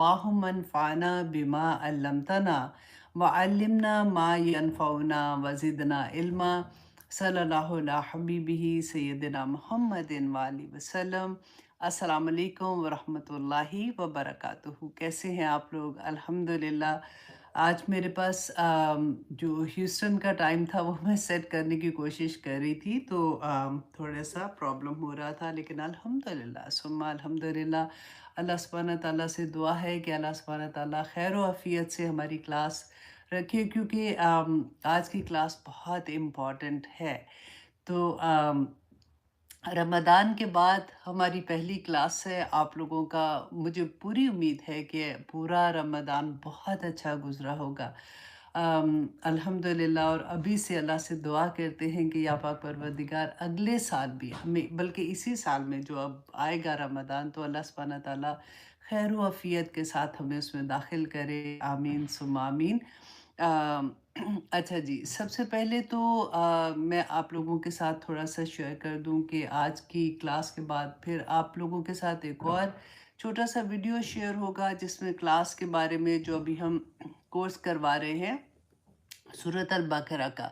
اللهم انفعنا بما علمتنا وعلمنا ما ينفعنا وزدنا علما صلی اللہ علیہ حبیبہ سیدنا محمد وآلہ وسلم۔ السلام علیکم ورحمۃ اللہ وبرکاتہ۔ کیسے ہیں آپ لوگ؟ الحمدللہ۔ آج میرے پاس جو ہیوسٹن کا ٹائم تھا وہ میں سیٹ کرنے کی کوشش کر رہی تھی، تو تھوڑا سا پرابلم ہو رہا تھا، لیکن الحمدللہ ثم الحمدللہ اللہ سبحانہ تعالیٰ سے دعا ہے کہ اللہ سبحانہ تعالیٰ خیر و عافیت سے ہماری کلاس رکھے، کیونکہ آج کی کلاس بہت امپورٹنٹ ہے۔ تو رمضان کے بعد ہماری پہلی کلاس ہے آپ لوگوں کا۔ مجھے پوری امید ہے کہ پورا رمضان بہت اچھا گزرا ہوگا الحمدللہ، اور ابھی سے اللہ سے دعا کرتے ہیں کہ یا پاک پروردگار اگلے سال بھی ہمیں، بلکہ اسی سال میں جو اب آئے گا رمضان، تو اللہ سبحانہ تعالیٰ خیر و عافیت کے ساتھ ہمیں اس میں داخل کرے، آمین ثم آمین۔ اچھا جی، سب سے پہلے تو میں آپ لوگوں کے ساتھ تھوڑا سا شیئر کر دوں کہ آج کی کلاس کے بعد پھر آپ لوگوں کے ساتھ ایک اور چھوٹا سا ویڈیو شیئر ہوگا، جس میں کلاس کے بارے میں جو ابھی ہم کورس کروا رہے ہیں سورۃ البقرہ کا،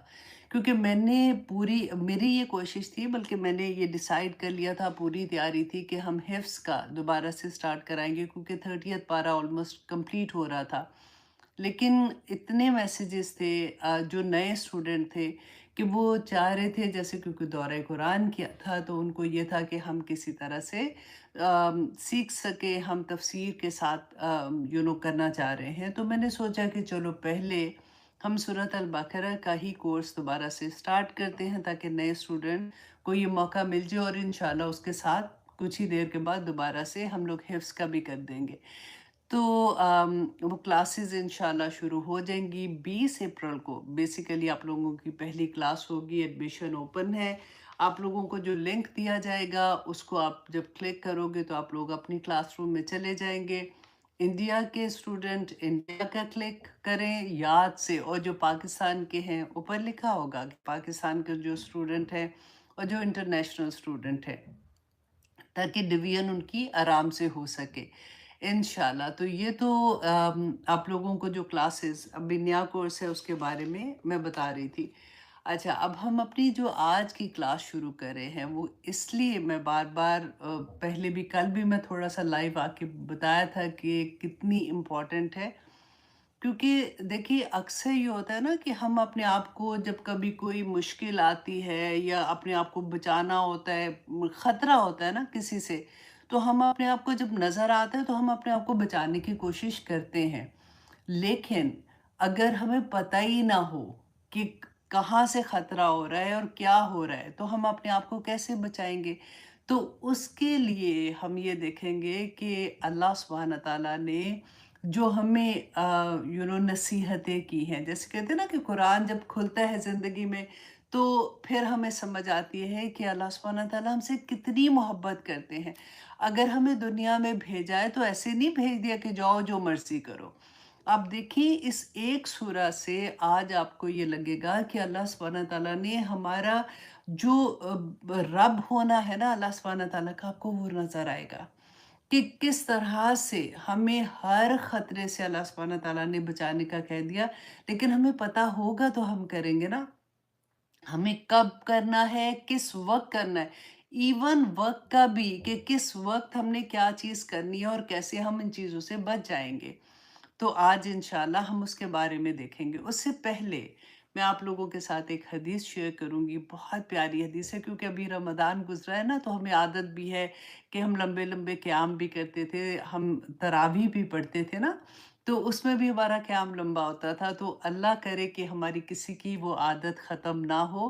کیونکہ میری یہ کوشش تھی، بلکہ میں نے یہ ڈیسائیڈ کر لیا تھا، پوری تیاری تھی کہ ہم حفظ کا دوبارہ سے سٹارٹ کرائیں گے، کیونکہ 30th پارہ آلموسٹ کمپلیٹ ہو رہا تھا۔ لیکن اتنے میسیجز تھے جو نئے اسٹوڈنٹ تھے کہ وہ چاہ رہے تھے، جیسے کیونکہ دورہ قرآن کیا تھا تو ان کو یہ تھا کہ ہم کسی طرح سے سیکھ سکے، ہم تفسیر کے ساتھ کرنا چاہ رہے ہیں۔ تو میں نے سوچا کہ چلو پہلے ہم سورۃ البقرہ کا ہی کورس دوبارہ سے سٹارٹ کرتے ہیں، تاکہ نئے اسٹوڈنٹ کو یہ موقع مل جائے، اور انشاءاللہ اس کے ساتھ کچھ ہی دیر کے بعد دوبارہ سے ہم لوگ حفظ کا بھی کر دیں گے۔ تو وہ کلاسز انشاءاللہ شروع ہو جائیں گی 20 اپریل کو۔ بیسیکلی آپ لوگوں کی پہلی کلاس ہوگی، ایڈمیشن اوپن ہے۔ آپ لوگوں کو جو لنک دیا جائے گا اس کو آپ جب کلک کرو گے تو آپ لوگ اپنی کلاس روم میں چلے جائیں گے۔ انڈیا کے اسٹوڈنٹ انڈیا کا کلک کریں یاد سے، اور جو پاکستان کے ہیں اوپر لکھا ہوگا کہ پاکستان کے جو اسٹوڈنٹ ہیں اور جو انٹرنیشنل اسٹوڈنٹ ہیں، تاکہ ڈویژن ان کی آرام سے ہو سکے انشاءاللہ۔ تو یہ تو آپ لوگوں کو جو کلاسز ابھی نیا کورس ہے اس کے بارے میں بتا رہی تھی۔ اچھا، اب ہم اپنی جو آج کی کلاس شروع کر رہے ہیں، وہ اس لیے میں بار بار پہلے بھی کل بھی میں تھوڑا سا لائیو آ کے بتایا تھا کہ کتنی امپورٹنٹ ہے، کیونکہ دیکھیے اکثر یہ ہوتا ہے نا کہ ہم اپنے آپ کو جب کبھی کوئی مشکل آتی ہے یا اپنے آپ کو بچانا ہوتا ہے، خطرہ ہوتا ہے نا کسی سے، تو ہم اپنے آپ کو جب نظر آتا ہے تو ہم اپنے آپ کو بچانے کی کوشش کرتے ہیں۔ لیکن اگر ہمیں پتہ ہی نہ ہو کہ کہاں سے خطرہ ہو رہا ہے اور کیا ہو رہا ہے، تو ہم اپنے آپ کو کیسے بچائیں گے؟ تو اس کے لیے ہم یہ دیکھیں گے کہ اللہ سبحانہ تعالیٰ نے جو ہمیں نصیحتیں کی ہیں، جیسے کہتے ہیں نا کہ قرآن جب کھلتا ہے زندگی میں تو پھر ہمیں سمجھ آتی ہے کہ اللہ سبحانہ تعالیٰ ہم سے کتنی محبت کرتے ہیں۔ اگر ہمیں دنیا میں بھیجا ہے تو ایسے نہیں بھیج دیا کہ جاؤ جو مرضی کرو۔ آپ دیکھیں اس ایک سورہ سے آج آپ کو یہ لگے گا کہ اللہ سبحانہ تعالیٰ نے ہمارا جو رب ہونا ہے نا اللہ سبحانہ تعالیٰ کا، آپ کو وہ نظر آئے گا کہ کس طرح سے ہمیں ہر خطرے سے اللہ سبحانہ تعالیٰ نے بچانے کا کہہ دیا۔ لیکن ہمیں پتہ ہوگا تو ہم کریں گے نا، ہمیں کب کرنا ہے، کس وقت کرنا ہے، ایون وقت کا بھی کہ کس وقت ہم نے کیا چیز کرنی ہے اور کیسے ہم ان چیزوں سے بچ جائیں گے۔ تو آج انشاءاللہ ہم اس کے بارے میں دیکھیں گے۔ اس سے پہلے میں آپ لوگوں کے ساتھ ایک حدیث شیئر کروں گی، بہت پیاری حدیث ہے، کیونکہ ابھی رمضان گزرا ہے نا، تو ہمیں عادت بھی ہے کہ ہم لمبے لمبے قیام بھی کرتے تھے، ہم تراویح بھی پڑھتے تھے نا، تو اس میں بھی ہمارا قیام لمبا ہوتا تھا۔ تو اللہ کرے کہ ہماری کسی کی وہ عادت ختم نہ ہو،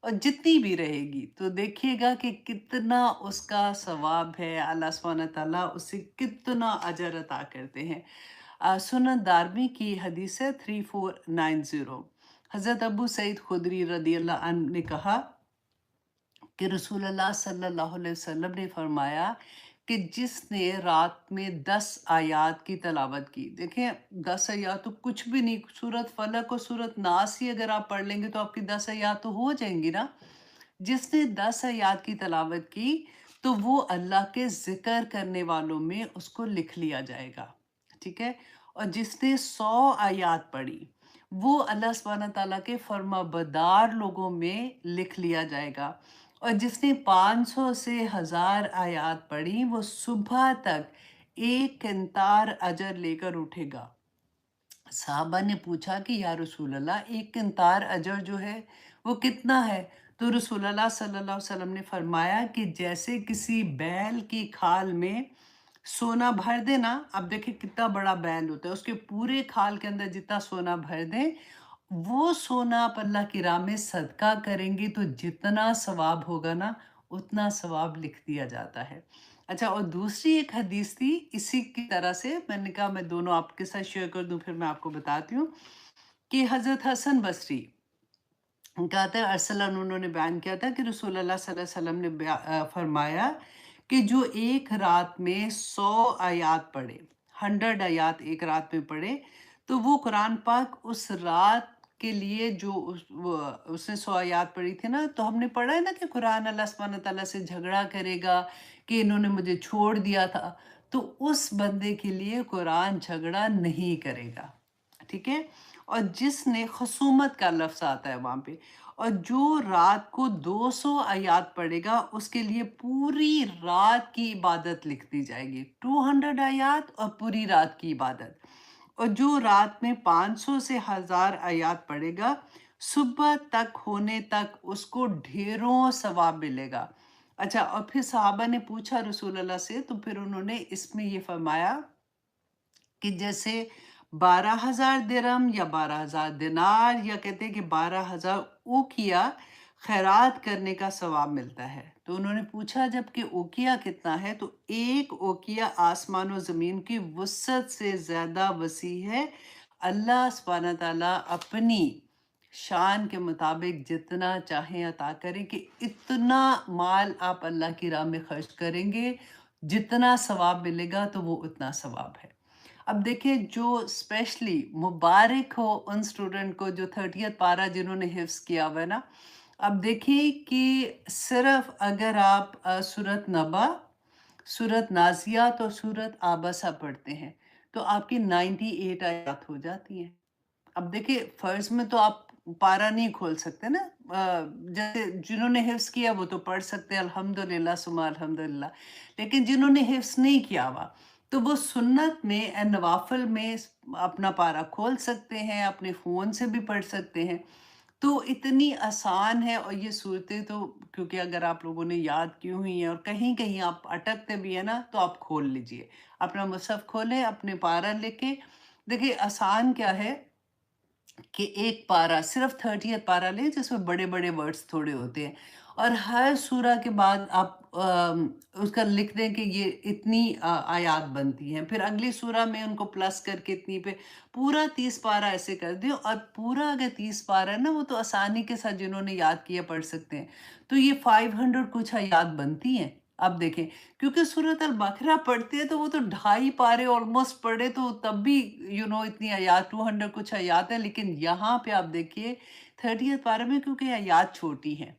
اور جتنی بھی رہے گی تو دیکھیے گا کہ کتنا اس کا ثواب ہے، اللہ سبحانہ تعالیٰ اسے کتنا اجر عطا کرتے ہیں۔ سنن دارمی کی حدیث ہے 3490۔ حضرت ابو سعید خدری رضی اللہ عنہ نے کہا کہ رسول اللہ صلی اللہ علیہ وسلم نے فرمایا کہ جس نے رات میں 10 آیات کی تلاوت کی، دیکھیں 10 آیات تو کچھ بھی نہیں، سورۃ فلق اور سورۃ ناس ہی اگر آپ پڑھ لیں گے تو آپ کی 10 آیات تو ہو جائیں گی نا۔ جس نے 10 آیات کی تلاوت کی تو وہ اللہ کے ذکر کرنے والوں میں اس کو لکھ لیا جائے گا، ٹھیک ہے؟ اور جس نے 100 آیات پڑھی وہ اللہ سبحانہ تعالیٰ کے فرمانبردار لوگوں میں لکھ لیا جائے گا، اور جس نے 500 سے 1000 آیات پڑھی وہ صبح تک 1 قنطار اجر لے کر اٹھے گا۔ صحابہ نے پوچھا کہ یا رسول اللہ 1 قنطار اجر جو ہے وہ کتنا ہے؟ تو رسول اللہ صلی اللہ علیہ وسلم نے فرمایا کہ جیسے کسی بیل کی کھال میں سونا بھر دے نا، اب دیکھیں کتنا بڑا بیل ہوتا ہے، اس کے پورے کھال کے اندر جتنا سونا بھر دیں، وہ سونا آپ اللہ کی راہ میں صدقہ کریں گے تو جتنا ثواب ہوگا نا اتنا ثواب لکھ دیا جاتا ہے۔ اچھا، اور دوسری ایک حدیث تھی اسی کی طرح سے، میں نے کہا میں دونوں آپ کے ساتھ شیئر کر دوں، پھر میں آپ کو بتاتی ہوں کہ حضرت حسن بصری کہتے ہیں ارسلان، انہوں نے بیان کیا تھا کہ رسول اللہ صلی اللہ علیہ وسلم نے فرمایا کہ جو ایک رات میں 100 آیات پڑھے، 100 آیات ایک رات میں پڑھے، تو وہ قرآن پاک اس رات کے لیے جو اس نے 100 آیات پڑھی تھی نا، تو ہم نے پڑھا ہے نا کہ قرآن اللہ سبحانہ تعالیٰ سے جھگڑا کرے گا کہ انہوں نے مجھے چھوڑ دیا تھا، تو اس بندے کے لیے قرآن جھگڑا نہیں کرے گا، ٹھیک ہے؟ اور جس نے خصومت کا لفظ آتا ہے وہاں پہ، اور جو رات کو 200 آیات پڑھے گا اس کے لیے پوری رات کی عبادت لکھ دی جائے گی، 200 آیات اور پوری رات کی عبادت۔ اور جو رات میں 500 سے 1000 آیات پڑھے گا، صبح تک ہونے تک اس کو ڈھیروں ثواب ملے گا۔ اچھا، اور پھر صحابہ نے پوچھا رسول اللہ سے، تو پھر انہوں نے اس میں یہ فرمایا کہ جیسے 12,000 درہم یا 12,000 دینار، یا کہتے ہیں کہ 12,000 اوقیہ خیرات کرنے کا ثواب ملتا ہے۔ تو انہوں نے پوچھا جب کہ اوقیہ کتنا ہے، تو ایک اوقیہ آسمان و زمین کی وسعت سے زیادہ وسیع ہے۔ اللہ سبحانہ تعالیٰ اپنی شان کے مطابق جتنا چاہیں عطا کریں، کہ اتنا مال آپ اللہ کی راہ میں خرچ کریں گے جتنا ثواب ملے گا تو وہ اتنا ثواب ہے۔ اب دیکھیں، جو اسپیشلی مبارک ہو ان اسٹوڈنٹ کو جو 30th پارہ جنہوں نے حفظ کیا ہوا ہے نا۔ اب دیکھیں کہ صرف اگر آپ سورۃ نبا، سورۃ نازیات اور سورۃ عابسہ پڑھتے ہیں تو آپ کی 98 آیات ہو جاتی ہیں۔ اب دیکھیں فرض میں تو آپ پارہ نہیں کھول سکتے نا، جیسے جنہوں نے حفظ کیا وہ تو پڑھ سکتے ہیں الحمدللہ ثم الحمدللہ، لیکن جنہوں نے حفظ نہیں کیا ہوا تو وہ سنت میں نوافل میں اپنا پارہ کھول سکتے ہیں، اپنے فون سے بھی پڑھ سکتے ہیں۔ تو اتنی آسان ہے، اور یہ صورتیں تو کیونکہ اگر آپ لوگوں نے یاد کی ہوئی ہیں اور کہیں کہیں آپ اٹکتے بھی ہیں نا، تو آپ کھول لیجئے، اپنا مصحف کھولیں، اپنے پارہ لے کے دیکھیں آسان کیا ہے کہ ایک پارہ صرف 30th پارہ لیں جس میں بڑے بڑے ورڈز تھوڑے ہوتے ہیں، اور ہر سورہ کے بعد آپ اس کا لکھ دیں کہ یہ اتنی آیات بنتی ہیں، پھر اگلی سورہ میں ان کو پلس کر کے اتنی پہ پورا 30 پارہ ایسے کر دیں، اور پورا اگر 30 پارہ ہے نا وہ تو آسانی کے ساتھ جنہوں نے یاد کیا پڑھ سکتے ہیں، تو یہ 500 کچھ آیات بنتی ہیں۔ اب دیکھیں کیونکہ سورۃ البقرہ پڑھتے ہیں تو وہ تو 2.5 پارے آلموسٹ پڑھے، تو تب بھی اتنی آیات 200 کچھ آیات ہیں، لیکن یہاں پہ آپ دیکھیے 30th پارے میں کیونکہ آیات چھوٹی ہیں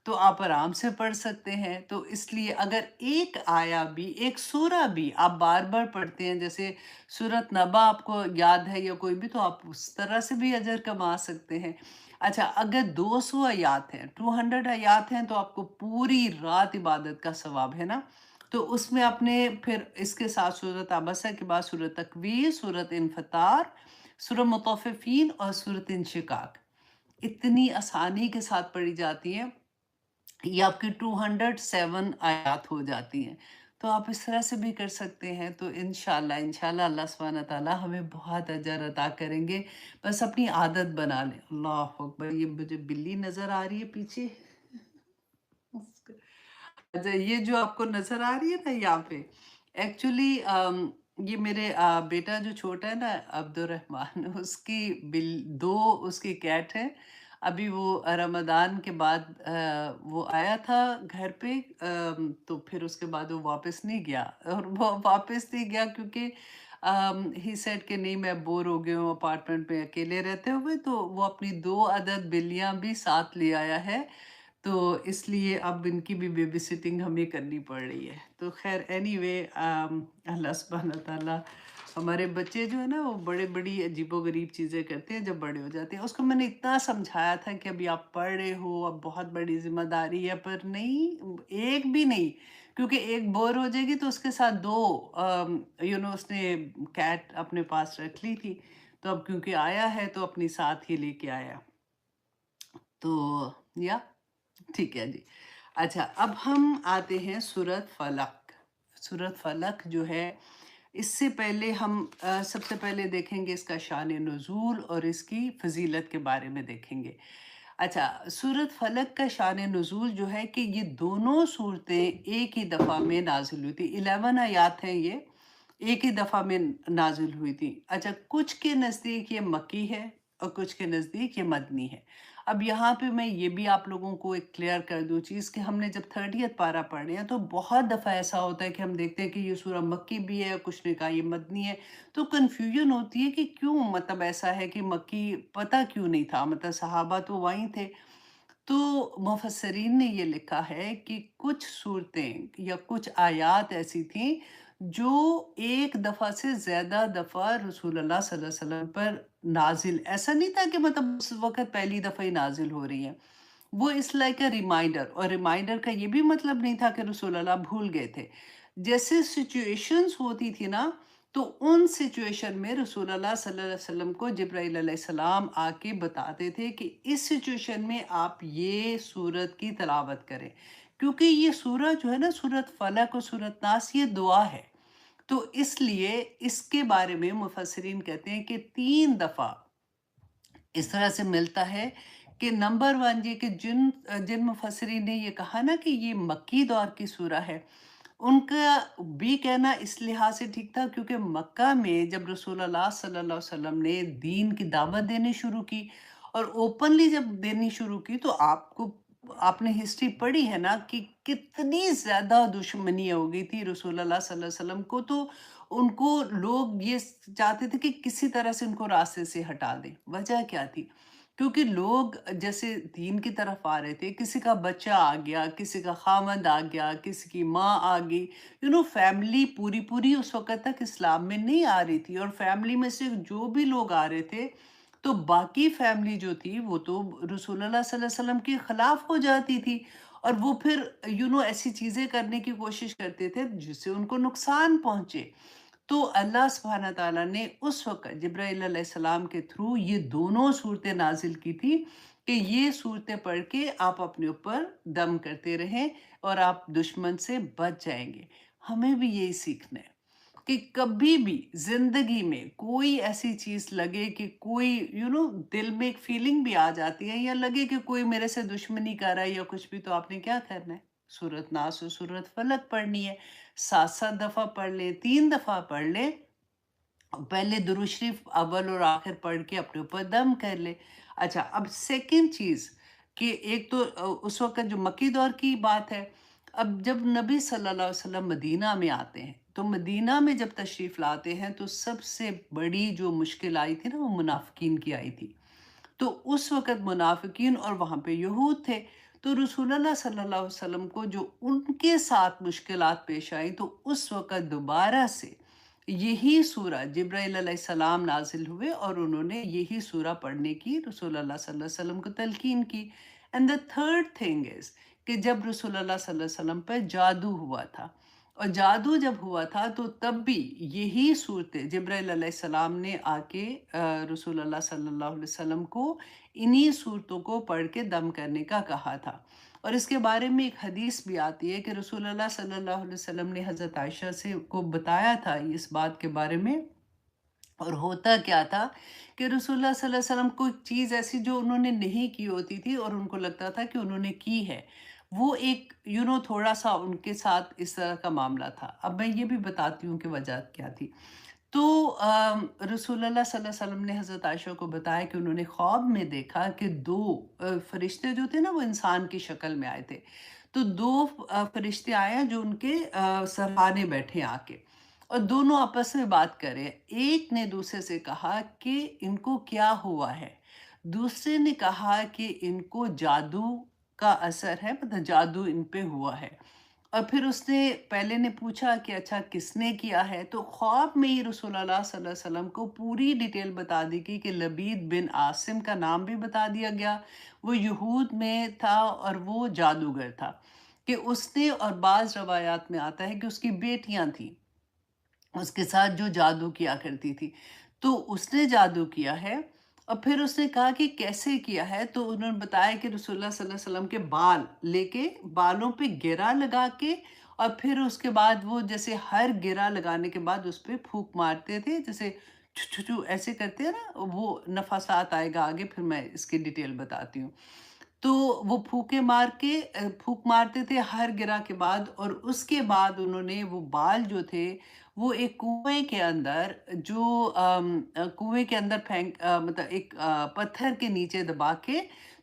تو آپ آرام سے پڑھ سکتے ہیں۔ تو اس لیے اگر ایک آیا بھی، ایک سورہ بھی آپ بار بار پڑھتے ہیں، جیسے سورۃ نبا آپ کو یاد ہے یا کوئی بھی، تو آپ اس طرح سے بھی اجر کما سکتے ہیں۔ اچھا، اگر 200 آیات ہیں، 200 آیات ہیں، تو آپ کو پوری رات عبادت کا ثواب ہے نا۔ تو اس میں آپ نے پھر اس کے ساتھ سورۃ عبسہ کے بعد سورۃ تکویر، سورۃ انفطار، سورۃ مطففین اور سورۃ انشقاق اتنی آسانی کے ساتھ پڑھی جاتی ہیں، یہ آپ کی 207 آیات ہو جاتی ہیں۔ تو آپ اس طرح سے بھی کر سکتے ہیں۔ تو انشاءاللہ اللہ سبحانہ تعالیٰ ہمیں بہت اجر عطا کریں گے، بس اپنی عادت بنا لیں۔ اللہ اکبر، یہ مجھے بلی نظر آ رہی ہے پیچھے۔ اچھا، یہ جو آپ کو نظر آ رہی ہے نا یہاں پہ، ایکچولی یہ میرے بیٹا جو چھوٹا ہے نا عبد الرحمن، اس کی دو اس کی کیٹ ہے۔ ابھی وہ رمضان کے بعد وہ آیا تھا گھر پہ، تو پھر اس کے بعد وہ واپس نہیں گیا، اور وہ واپس نہیں گیا کیونکہ ہی سیڈ کہ نہیں میں بور ہو گیا ہوں اپارٹمنٹ میں اکیلے رہتے ہوئے، تو وہ اپنی 2 عدد بلیاں بھی ساتھ لے آیا ہے، تو اس لیے اب ان کی بھی بیبی سٹنگ ہمیں کرنی پڑ رہی ہے۔ تو خیر اینی وے، اللہ سبحانہ تعالیٰ ہمارے بچے جو ہے نا وہ بڑے بڑی عجیب و غریب چیزیں کرتے ہیں جب بڑے ہو جاتے ہیں. اس کو میں نے اتنا سمجھایا تھا کہ ابھی آپ پڑھ رہے ہو، اب بہت بڑی ذمہ داری ہے، پر نہیں، ایک بھی نہیں. کیونکہ ایک بور ہو جائے گی تو اس کے ساتھ دو اس نے کیٹ اپنے پاس رکھ لی تھی. تو اب کیونکہ آیا ہے تو اپنی ساتھ ہی لے کے آیا. تو یا ٹھیک ہے جی. اچھا، اب ہم آتے ہیں سورۃ فلق. سورۃ فلق جو ہے، اس سے پہلے ہم سب سے پہلے دیکھیں گے اس کا شان نزول اور اس کی فضیلت کے بارے میں دیکھیں گے. اچھا، سورۃ فلق کا شان نزول جو ہے کہ یہ دونوں صورتیں ایک ہی دفعہ میں نازل ہوئی تھی. 11 آیات ہیں، یہ ایک ہی دفعہ میں نازل ہوئی تھی. اچھا، کچھ کے نزدیک یہ مکی ہے اور کچھ کے نزدیک یہ مدنی ہے. اب یہاں پہ میں یہ بھی آپ لوگوں کو ایک کلیئر کر دوں چیز کہ ہم نے جب 30th پارہ پڑھے ہیں تو بہت دفعہ ایسا ہوتا ہے کہ ہم دیکھتے ہیں کہ یہ سورہ مکی بھی ہے، کچھ نے کہا یہ مدنی ہے. تو کنفیوژن ہوتی ہے کہ کیوں، مطلب ایسا ہے کہ مکی پتہ کیوں نہیں تھا، مطلب صحابہ تو وہیں تھے. تو مفسرین نے یہ لکھا ہے کہ کچھ صورتیں یا کچھ آیات ایسی تھیں جو ایک دفعہ سے زیادہ دفعہ رسول اللہ صلی اللہ علیہ وسلم پر نازل، ایسا نہیں تھا کہ مطلب اس وقت پہلی دفعہ ہی نازل ہو رہی ہیں. وہ اس لائک اے ریمائنڈر، اور ریمائنڈر کا یہ بھی مطلب نہیں تھا کہ رسول اللہ بھول گئے تھے. جیسے سچویشنز ہوتی تھی نا، تو ان سچویشن میں رسول اللہ صلی اللہ علیہ وسلم کو جبرائیل علیہ السلام آ کے بتاتے تھے کہ اس سچویشن میں آپ یہ سورت کی تلاوت کریں. کیونکہ یہ سورہ جو ہے نا، سورت فلق اور سورت ناس، یہ دعا ہے. تو اس لیے اس کے بارے میں مفسرین کہتے ہیں کہ 3 دفعہ اس طرح سے ملتا ہے کہ نمبر 1 یہ کہ جن مفسرین نے یہ کہا نا کہ یہ مکی دور کی سورہ ہے، ان کا بھی کہنا اس لحاظ سے ٹھیک تھا کیونکہ مکہ میں جب رسول اللہ صلی اللہ علیہ وسلم نے دین کی دعوت دینی شروع کی اور اوپنلی جب دینی شروع کی، تو آپ نے ہسٹری پڑھی ہے نا کہ کتنی زیادہ دشمنی ہو گئی تھی رسول اللہ صلی اللہ علیہ وسلم کو. تو ان کو لوگ یہ چاہتے تھے کہ کسی طرح سے ان کو راستے سے ہٹا دیں. وجہ کیا تھی؟ کیونکہ لوگ جیسے دین کی طرف آ رہے تھے، کسی کا بچہ آ گیا، کسی کا خامند آ گیا، کسی کی ماں آ گئی. فیملی پوری اس وقت تک اسلام میں نہیں آ رہی تھی، اور فیملی میں سے جو بھی لوگ آ رہے تھے تو باقی فیملی جو تھی وہ تو رسول اللہ صلی اللہ علیہ وسلم کے خلاف ہو جاتی تھی، اور وہ پھر ایسی چیزیں کرنے کی کوشش کرتے تھے جس سے ان کو نقصان پہنچے. تو اللہ سبحانہ تعالیٰ نے اس وقت جبرائیل علیہ السلام کے تھرو یہ دونوں صورتیں نازل کی تھی کہ یہ صورتیں پڑھ کے آپ اپنے اوپر دم کرتے رہیں اور آپ دشمن سے بچ جائیں گے. ہمیں بھی یہی سیکھنا ہے کہ کبھی بھی زندگی میں کوئی ایسی چیز لگے کہ کوئی دل میں ایک فیلنگ بھی آ جاتی ہے، یا لگے کہ کوئی میرے سے دشمنی کر رہا ہے یا کچھ بھی، تو آپ نے کیا کرنا ہے؟ سورۃ ناس اور سورۃ فلق پڑھنی ہے. 7 دفعہ پڑھ لیں، 3 دفعہ پڑھ لیں. پہلے درود شریف اول اور آخر پڑھ کے اپنے اوپر دم کر لے. اچھا، اب سیکنڈ چیز کہ ایک تو اس وقت جو مکی دور کی بات ہے. اب جب نبی صلی اللہ علیہ وسلم مدینہ میں آتے ہیں تو مدینہ میں جب تشریف لاتے ہیں تو سب سے بڑی جو مشکل آئی تھی نا، وہ منافقین کی آئی تھی. تو اس وقت منافقین اور وہاں پہ یہود تھے. تو رسول اللہ صلی اللہ علیہ وسلم کو جو ان کے ساتھ مشکلات پیش آئی، تو اس وقت دوبارہ سے یہی سورہ جبرائیل علیہ السلام نازل ہوئے اور انہوں نے یہی سورہ پڑھنے کی رسول اللہ صلی اللہ علیہ وسلم کو تلقین کی. And the third thing is کہ جب رسول اللہ صلی اللہ علیہ وسلم پہ جادو ہوا تھا، اور جادو جب ہوا تھا تو تب بھی یہی صورتیں جبرائیل علیہ السلام نے آ کے رسول اللہ صلی اللہ علیہ وسلم کو انہی صورتوں کو پڑھ کے دم کرنے کا کہا تھا. اور اس کے بارے میں ایک حدیث بھی آتی ہے کہ رسول اللہ صلی اللہ علیہ وسلم نے حضرت عائشہ سے کو بتایا تھا اس بات کے بارے میں. اور ہوتا کیا تھا کہ رسول اللہ صلی اللہ علیہ وسلم کو ایک چیز ایسی جو انہوں نے نہیں کی ہوتی تھی اور ان کو لگتا تھا کہ انہوں نے کی ہے، وہ ایک تھوڑا سا ان کے ساتھ اس طرح کا معاملہ تھا. اب میں یہ بھی بتاتی ہوں کہ وجہ کیا تھی. تو رسول اللہ صلی اللہ علیہ وسلم نے حضرت عائشہ کو بتایا کہ انہوں نے خواب میں دیکھا کہ 2 فرشتے جو تھے نا، وہ انسان کی شکل میں آئے تھے. تو 2 فرشتے آئے ہیں جو ان کے سرہانے بیٹھے آ کے، اور دونوں آپس میں بات کرے. ایک نے دوسرے سے کہا کہ ان کو کیا ہوا ہے، دوسرے نے کہا کہ ان کو جادو کا اثر ہے، مطلب جادو ان پہ ہوا ہے. اور پھر اس نے پہلے نے پوچھا کہ اچھا کس نے کیا ہے، تو خواب میں ہی رسول اللہ صلی اللہ علیہ وسلم کو پوری ڈیٹیل بتا دی گئی کہ لبید بن عاصم کا نام بھی بتا دیا گیا، وہ یہود میں تھا اور وہ جادوگر تھا، کہ اس نے، اور بعض روایات میں آتا ہے کہ اس کی بیٹیاں تھیں اس کے ساتھ جو جادو کیا کرتی تھی، تو اس نے جادو کیا ہے۔ اور پھر اس نے کہا کہ کیسے کیا ہے، تو انہوں نے بتایا کہ رسول اللہ صلی اللہ علیہ وسلم کے بال لے کے بالوں پہ گرا لگا کے، اور پھر اس کے بعد وہ جیسے ہر گرا لگانے کے بعد اس پہ پھونک مارتے تھے، جیسے چھو چھو چھو ایسے کرتے ہیں نا، وہ نفاسات آئے گا آگے، پھر میں اس کی ڈیٹیل بتاتی ہوں۔ تو وہ پھونکے مار کے پھونک مارتے تھے ہر گرا کے بعد، اور اس کے بعد انہوں نے وہ بال جو تھے وہ ایک کنویں کے اندر، جو کنویں کے اندر پھینک مطلب ایک پتھر کے نیچے دبا کے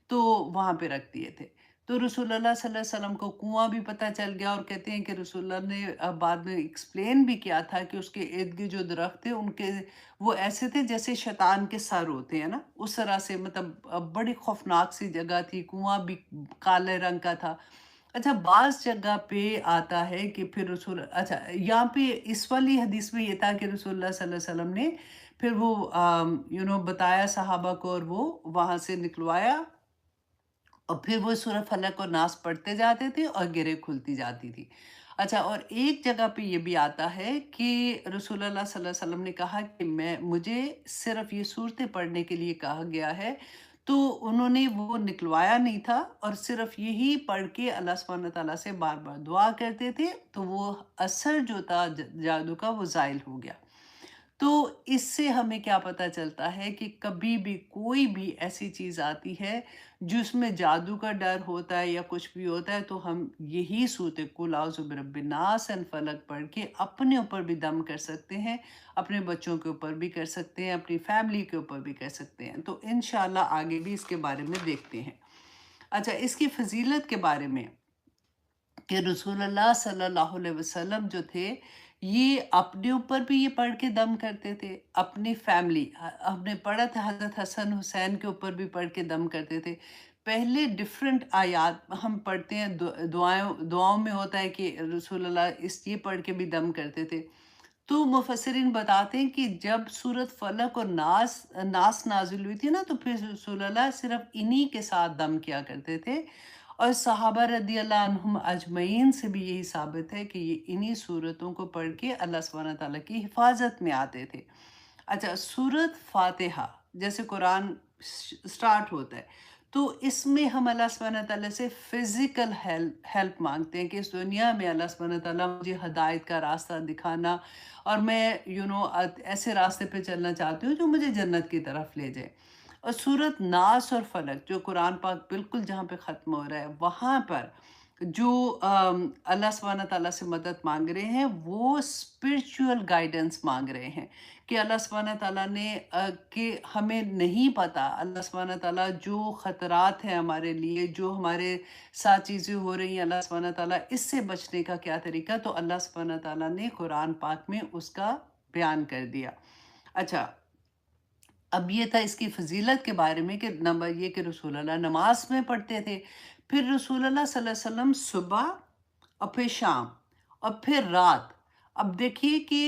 تو وہاں پہ رکھ دیے تھے۔ تو رسول اللہ صلی اللہ علیہ وسلم کو کنواں بھی پتہ چل گیا، اور کہتے ہیں کہ رسول اللہ نے بعد میں ایکسپلین بھی کیا تھا کہ اس کے ارد گرد جو درخت تھے ان کے وہ ایسے تھے جیسے شیطان کے سر ہوتے ہیں نا، اس طرح سے، مطلب بڑی خوفناک سی جگہ تھی، کنواں بھی کالے رنگ کا تھا۔ اچھا بعض جگہ پہ آتا ہے کہ پھر اچھا یہاں پہ اس والی حدیث میں یہ تھا کہ رسول اللہ صلی اللہ علیہ وسلم نے پھر وہ بتایا صحابہ کو، اور وہ وہاں سے نکلوایا، اور پھر وہ سورہ فلق اور ناس پڑھتے جاتے تھے اور گریں کھلتی جاتی تھی۔ اچھا، اور ایک جگہ پہ یہ بھی آتا ہے کہ رسول اللہ صلی اللہ علیہ وسلم نے کہا کہ مجھے صرف یہ صورتیں پڑھنے کے لیے کہا گیا ہے، تو انہوں نے وہ نکلوایا نہیں تھا، اور صرف یہی پڑھ کے اللہ سبحانہ تعالیٰ سے بار بار دعا کرتے تھے، تو وہ اثر جو تھا جادو کا وہ زائل ہو گیا۔ تو اس سے ہمیں کیا پتہ چلتا ہے کہ کبھی بھی کوئی بھی ایسی چیز آتی ہے جس میں جادو کا ڈر ہوتا ہے یا کچھ بھی ہوتا ہے، تو ہم یہی صورت قل اعوذ برب الناس اینڈ فلق پڑھ کے اپنے اوپر بھی دم کر سکتے ہیں، اپنے بچوں کے اوپر بھی کر سکتے ہیں، اپنی فیملی کے اوپر بھی کر سکتے ہیں۔ تو انشاءاللہ آگے بھی اس کے بارے میں دیکھتے ہیں۔ اچھا، اس کی فضیلت کے بارے میں، کہ رسول اللہ صلی اللہ علیہ وسلم جو تھے، یہ اپنے اوپر بھی یہ پڑھ کے دم کرتے تھے، اپنی فیملی، ہم نے پڑھا تھا حضرت حسن حسین کے اوپر بھی پڑھ کے دم کرتے تھے۔ پہلے ڈیفرنٹ آیات ہم پڑھتے ہیں، دعاؤں میں ہوتا ہے کہ رسول اللہ یہ پڑھ کے بھی دم کرتے تھے۔ تو مفسرین بتاتے ہیں کہ جب سورت فلق اور ناس نازل ہوئی تھی نا، تو پھر رسول اللہ صرف انہی کے ساتھ دم کیا کرتے تھے، اور صحابہ رضی اللہ عنہم اجمعین سے بھی یہی ثابت ہے کہ یہ انہی صورتوں کو پڑھ کے اللہ سبحانہ تعالیٰ کی حفاظت میں آتے تھے۔ اچھا، سورت فاتحہ جیسے قرآن سٹارٹ ہوتا ہے، تو اس میں ہم اللہ سبحانہ تعالیٰ سے فزیکل ہیلپ مانگتے ہیں کہ اس دنیا میں اللہ سبحانہ تعالیٰ مجھے ہدایت کا راستہ دکھانا، اور میں ایسے راستے پہ چلنا چاہتی ہوں جو مجھے جنت کی طرف لے جائے۔ اور سورت ناس اور فلق جو قرآن پاک بالکل جہاں پہ ختم ہو رہا ہے، وہاں پر جو اللہ سبحانہ تعالیٰ سے مدد مانگ رہے ہیں، وہ اسپرچول گائیڈنس مانگ رہے ہیں، کہ اللہ سبحانہ تعالیٰ نے کہ ہمیں نہیں پتہ، اللہ سبحانہ تعالیٰ جو خطرات ہیں ہمارے لیے، جو ہمارے ساتھ چیزیں ہو رہی ہیں، اللہ سبحانہ تعالیٰ اس سے بچنے کا کیا طریقہ، تو اللہ سبحانہ تعالیٰ نے قرآن پاک میں اس کا بیان کر دیا۔ اچھا، اب یہ تھا اس کی فضیلت کے بارے میں، کہ نمبر یہ کہ رسول اللہ نماز میں پڑھتے تھے، پھر رسول اللہ صلی اللہ علیہ وسلم صبح، اور پھر شام، اور پھر رات۔ اب دیکھیے کہ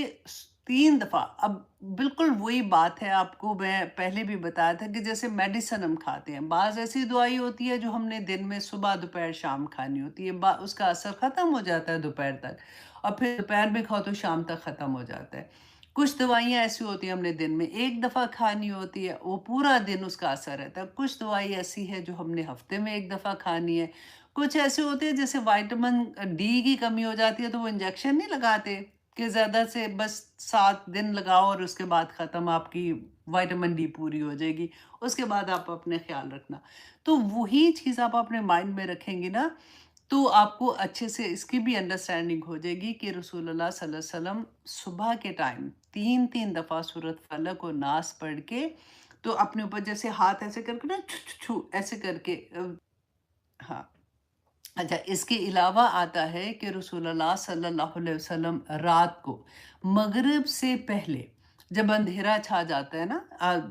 3 دفعہ، اب بالکل وہی بات ہے، آپ کو میں پہلے بھی بتایا تھا کہ جیسے میڈیسن ہم کھاتے ہیں، بعض ایسی دوائی ہوتی ہے جو ہم نے دن میں صبح دوپہر شام کھانی ہوتی ہے، اس کا اثر ختم ہو جاتا ہے دوپہر تک، اور پھر دوپہر میں کھاؤ تو شام تک ختم ہو جاتا ہے۔ کچھ دوائیاں ایسی ہوتی ہیں ہم نے دن میں ایک دفعہ کھانی ہوتی ہے، وہ پورا دن اس کا اثر رہتا ہے۔ کچھ دوائی ایسی ہے جو ہم نے ہفتے میں ایک دفعہ کھانی ہے۔ کچھ ایسے ہوتے ہیں جیسے وائٹامن ڈی کی کمی ہو جاتی ہے، تو وہ انجیکشن نہیں لگاتے کہ زیادہ سے بس 7 دن لگاؤ اور اس کے بعد ختم، آپ کی وائٹامن ڈی پوری ہو جائے گی، اس کے بعد آپ اپنے خیال رکھنا۔ تو وہی چیز آپ اپنے مائنڈ میں رکھیں گے نا، تو آپ کو اچھے سے اس کی بھی انڈرسٹینڈنگ ہو جائے گی کہ رسول اللہ صلی اللہ علیہ وسلم صبح کے ٹائم 3 دفعہ سورت فلق اور ناس پڑھ کے، تو اپنے اوپر جیسے ہاتھ ایسے کر کے نا، چھو چھو چھو ایسے کر کے، ہاں۔ اچھا، اس کے علاوہ آتا ہے کہ رسول اللہ صلی اللہ علیہ وسلم رات کو مغرب سے پہلے، جب اندھیرا چھا جاتا ہے نا،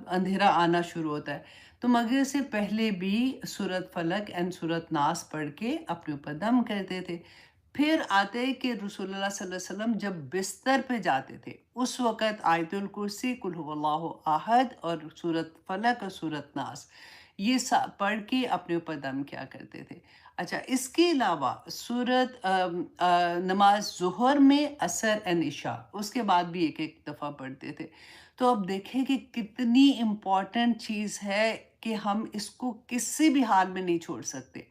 اندھیرا آنا شروع ہوتا ہے، تو مغرب سے پہلے بھی سورت فلق اینڈ سورت ناس پڑھ کے اپنے اوپر دم کرتے تھے۔ پھر آتے ہیں کہ رسول اللہ صلی اللہ علیہ وسلم جب بستر پہ جاتے تھے اس وقت آیت الکرسی، قل هو اللہ احد اور سورت فلق اور سورت ناس یہ پڑھ کے اپنے اوپر دم کیا کرتے تھے۔ اچھا، اس کے علاوہ سورت نماز ظہر میں، عصر اینڈ عشاء، اس کے بعد بھی ایک ایک دفعہ پڑھتے تھے۔ تو اب دیکھیں کہ کتنی امپورٹنٹ چیز ہے کہ ہم اس کو کسی بھی حال میں نہیں چھوڑ سکتے۔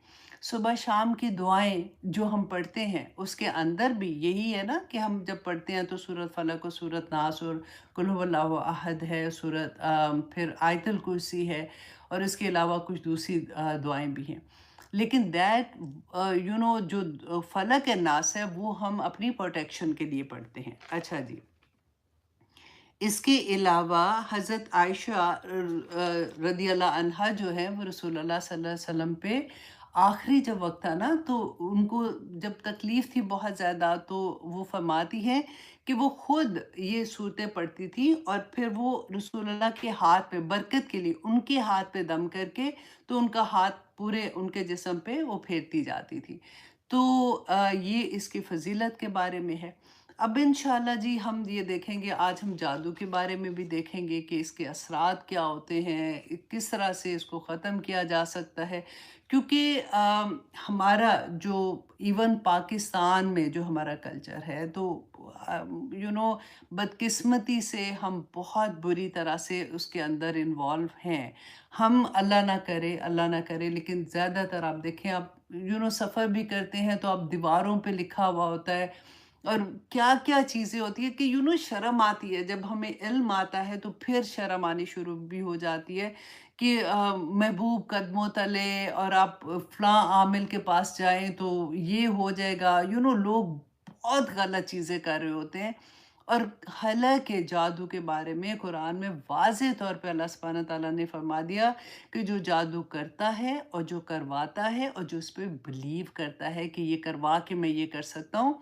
صبح شام کی دعائیں جو ہم پڑھتے ہیں اس کے اندر بھی یہی ہے نا کہ ہم جب پڑھتے ہیں تو سورت فلق اور سورت ناس اور قل هو اللہ احد ہے، سورت پھر آیت الکرسی ہے، اور اس کے علاوہ کچھ دوسری دعائیں بھی ہیں۔ لیکن دیٹ جو فلق اور ناس ہے وہ ہم اپنی پروٹیکشن کے لیے پڑھتے ہیں۔ اچھا جی، اس کے علاوہ حضرت عائشہ رضی اللہ عنہا جو ہے وہ رسول اللہ صلی اللہ علیہ وسلم پہ آخری جب وقت تھا نا تو ان کو جب تکلیف تھی بہت زیادہ، تو وہ فرماتی ہے کہ وہ خود یہ صورتیں پڑھتی تھی اور پھر وہ رسول اللہ کے ہاتھ پہ برکت کے لیے ان کے ہاتھ پہ دم کر کے تو ان کا ہاتھ پورے ان کے جسم پہ وہ پھیرتی جاتی تھی۔ تو یہ اس کی فضیلت کے بارے میں ہے۔ اب انشاءاللہ جی ہم یہ دیکھیں گے، آج ہم جادو کے بارے میں بھی دیکھیں گے کہ اس کے اثرات کیا ہوتے ہیں، کس طرح سے اس کو ختم کیا جا سکتا ہے، کیونکہ ہمارا جو ایون پاکستان میں جو ہمارا کلچر ہے تو بدقسمتی سے ہم بہت بری طرح سے اس کے اندر انوالو ہیں۔ ہم اللہ نہ کرے لیکن زیادہ تر آپ دیکھیں، آپ سفر بھی کرتے ہیں تو آپ دیواروں پہ لکھا ہوا ہوتا ہے اور کیا کیا چیزیں ہوتی ہے کہ شرم آتی ہے، جب ہمیں علم آتا ہے تو پھر شرم آنی شروع بھی ہو جاتی ہے کہ محبوب قدموں تلے اور آپ فلاں عامل کے پاس جائیں تو یہ ہو جائے گا، لوگ بہت غلط چیزیں کر رہے ہوتے ہیں۔ اور حالانکہ جادو کے بارے میں قرآن میں واضح طور پہ اللہ سبحانہ تعالیٰ نے فرما دیا کہ جو جادو کرتا ہے اور جو کرواتا ہے اور جو اس پہ بلیو کرتا ہے کہ یہ کروا کے میں یہ کر سکتا ہوں،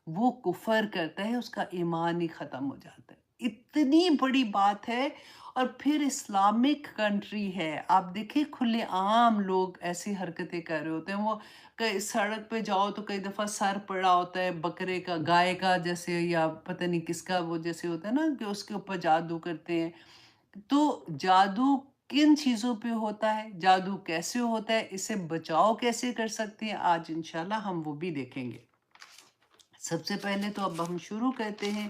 وہ کفر کرتا ہے، اس کا ایمان ہی ختم ہو جاتا ہے۔ اتنی بڑی بات ہے، اور پھر اسلامک کنٹری ہے، آپ دیکھیں کھلے عام لوگ ایسی حرکتیں کر رہے ہوتے ہیں۔ وہ کئی سڑک پہ جاؤ تو کئی دفعہ سر پڑا ہوتا ہے بکرے کا، گائے کا جیسے، یا پتہ نہیں کس کا، وہ جیسے ہوتا ہے نا کہ اس کے اوپر جادو کرتے ہیں۔ تو جادو کن چیزوں پہ ہوتا ہے، جادو کیسے ہوتا ہے، اسے بچاؤ کیسے کر سکتے ہیں، آج انشاءاللہ ہم وہ بھی دیکھیں گے۔ سب سے پہلے تو اب ہم شروع کرتے ہیں۔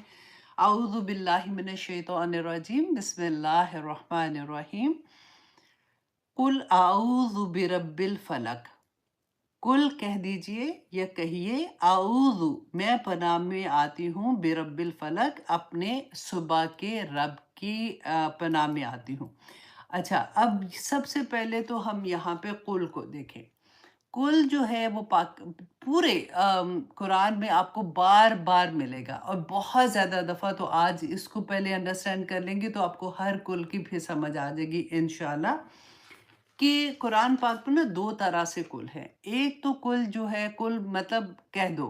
اعوذ باللہ من الشیطان الرجیم، بسم اللہ الرحمن الرحیم۔ قل اعوذ برب الفلق، کل کہہ دیجئے یا کہیے، اعوذ میں پناہ میں آتی ہوں، برب الفلق اپنے صبح کے رب کی پناہ میں آتی ہوں۔ اچھا، اب سب سے پہلے تو ہم یہاں پہ قل کو دیکھیں۔ کل جو ہے وہ پورے قرآن میں آپ کو بار بار ملے گا، اور بہت زیادہ دفعہ، تو آج اس کو پہلے انڈرسٹینڈ کر لیں گے تو آپ کو ہر کل کی پھر سمجھ آ جائے گی انشاءاللہ۔ کہ قرآن پاک میں نا دو طرح سے کل ہے۔ ایک تو کل جو ہے، کل مطلب کہہ دو،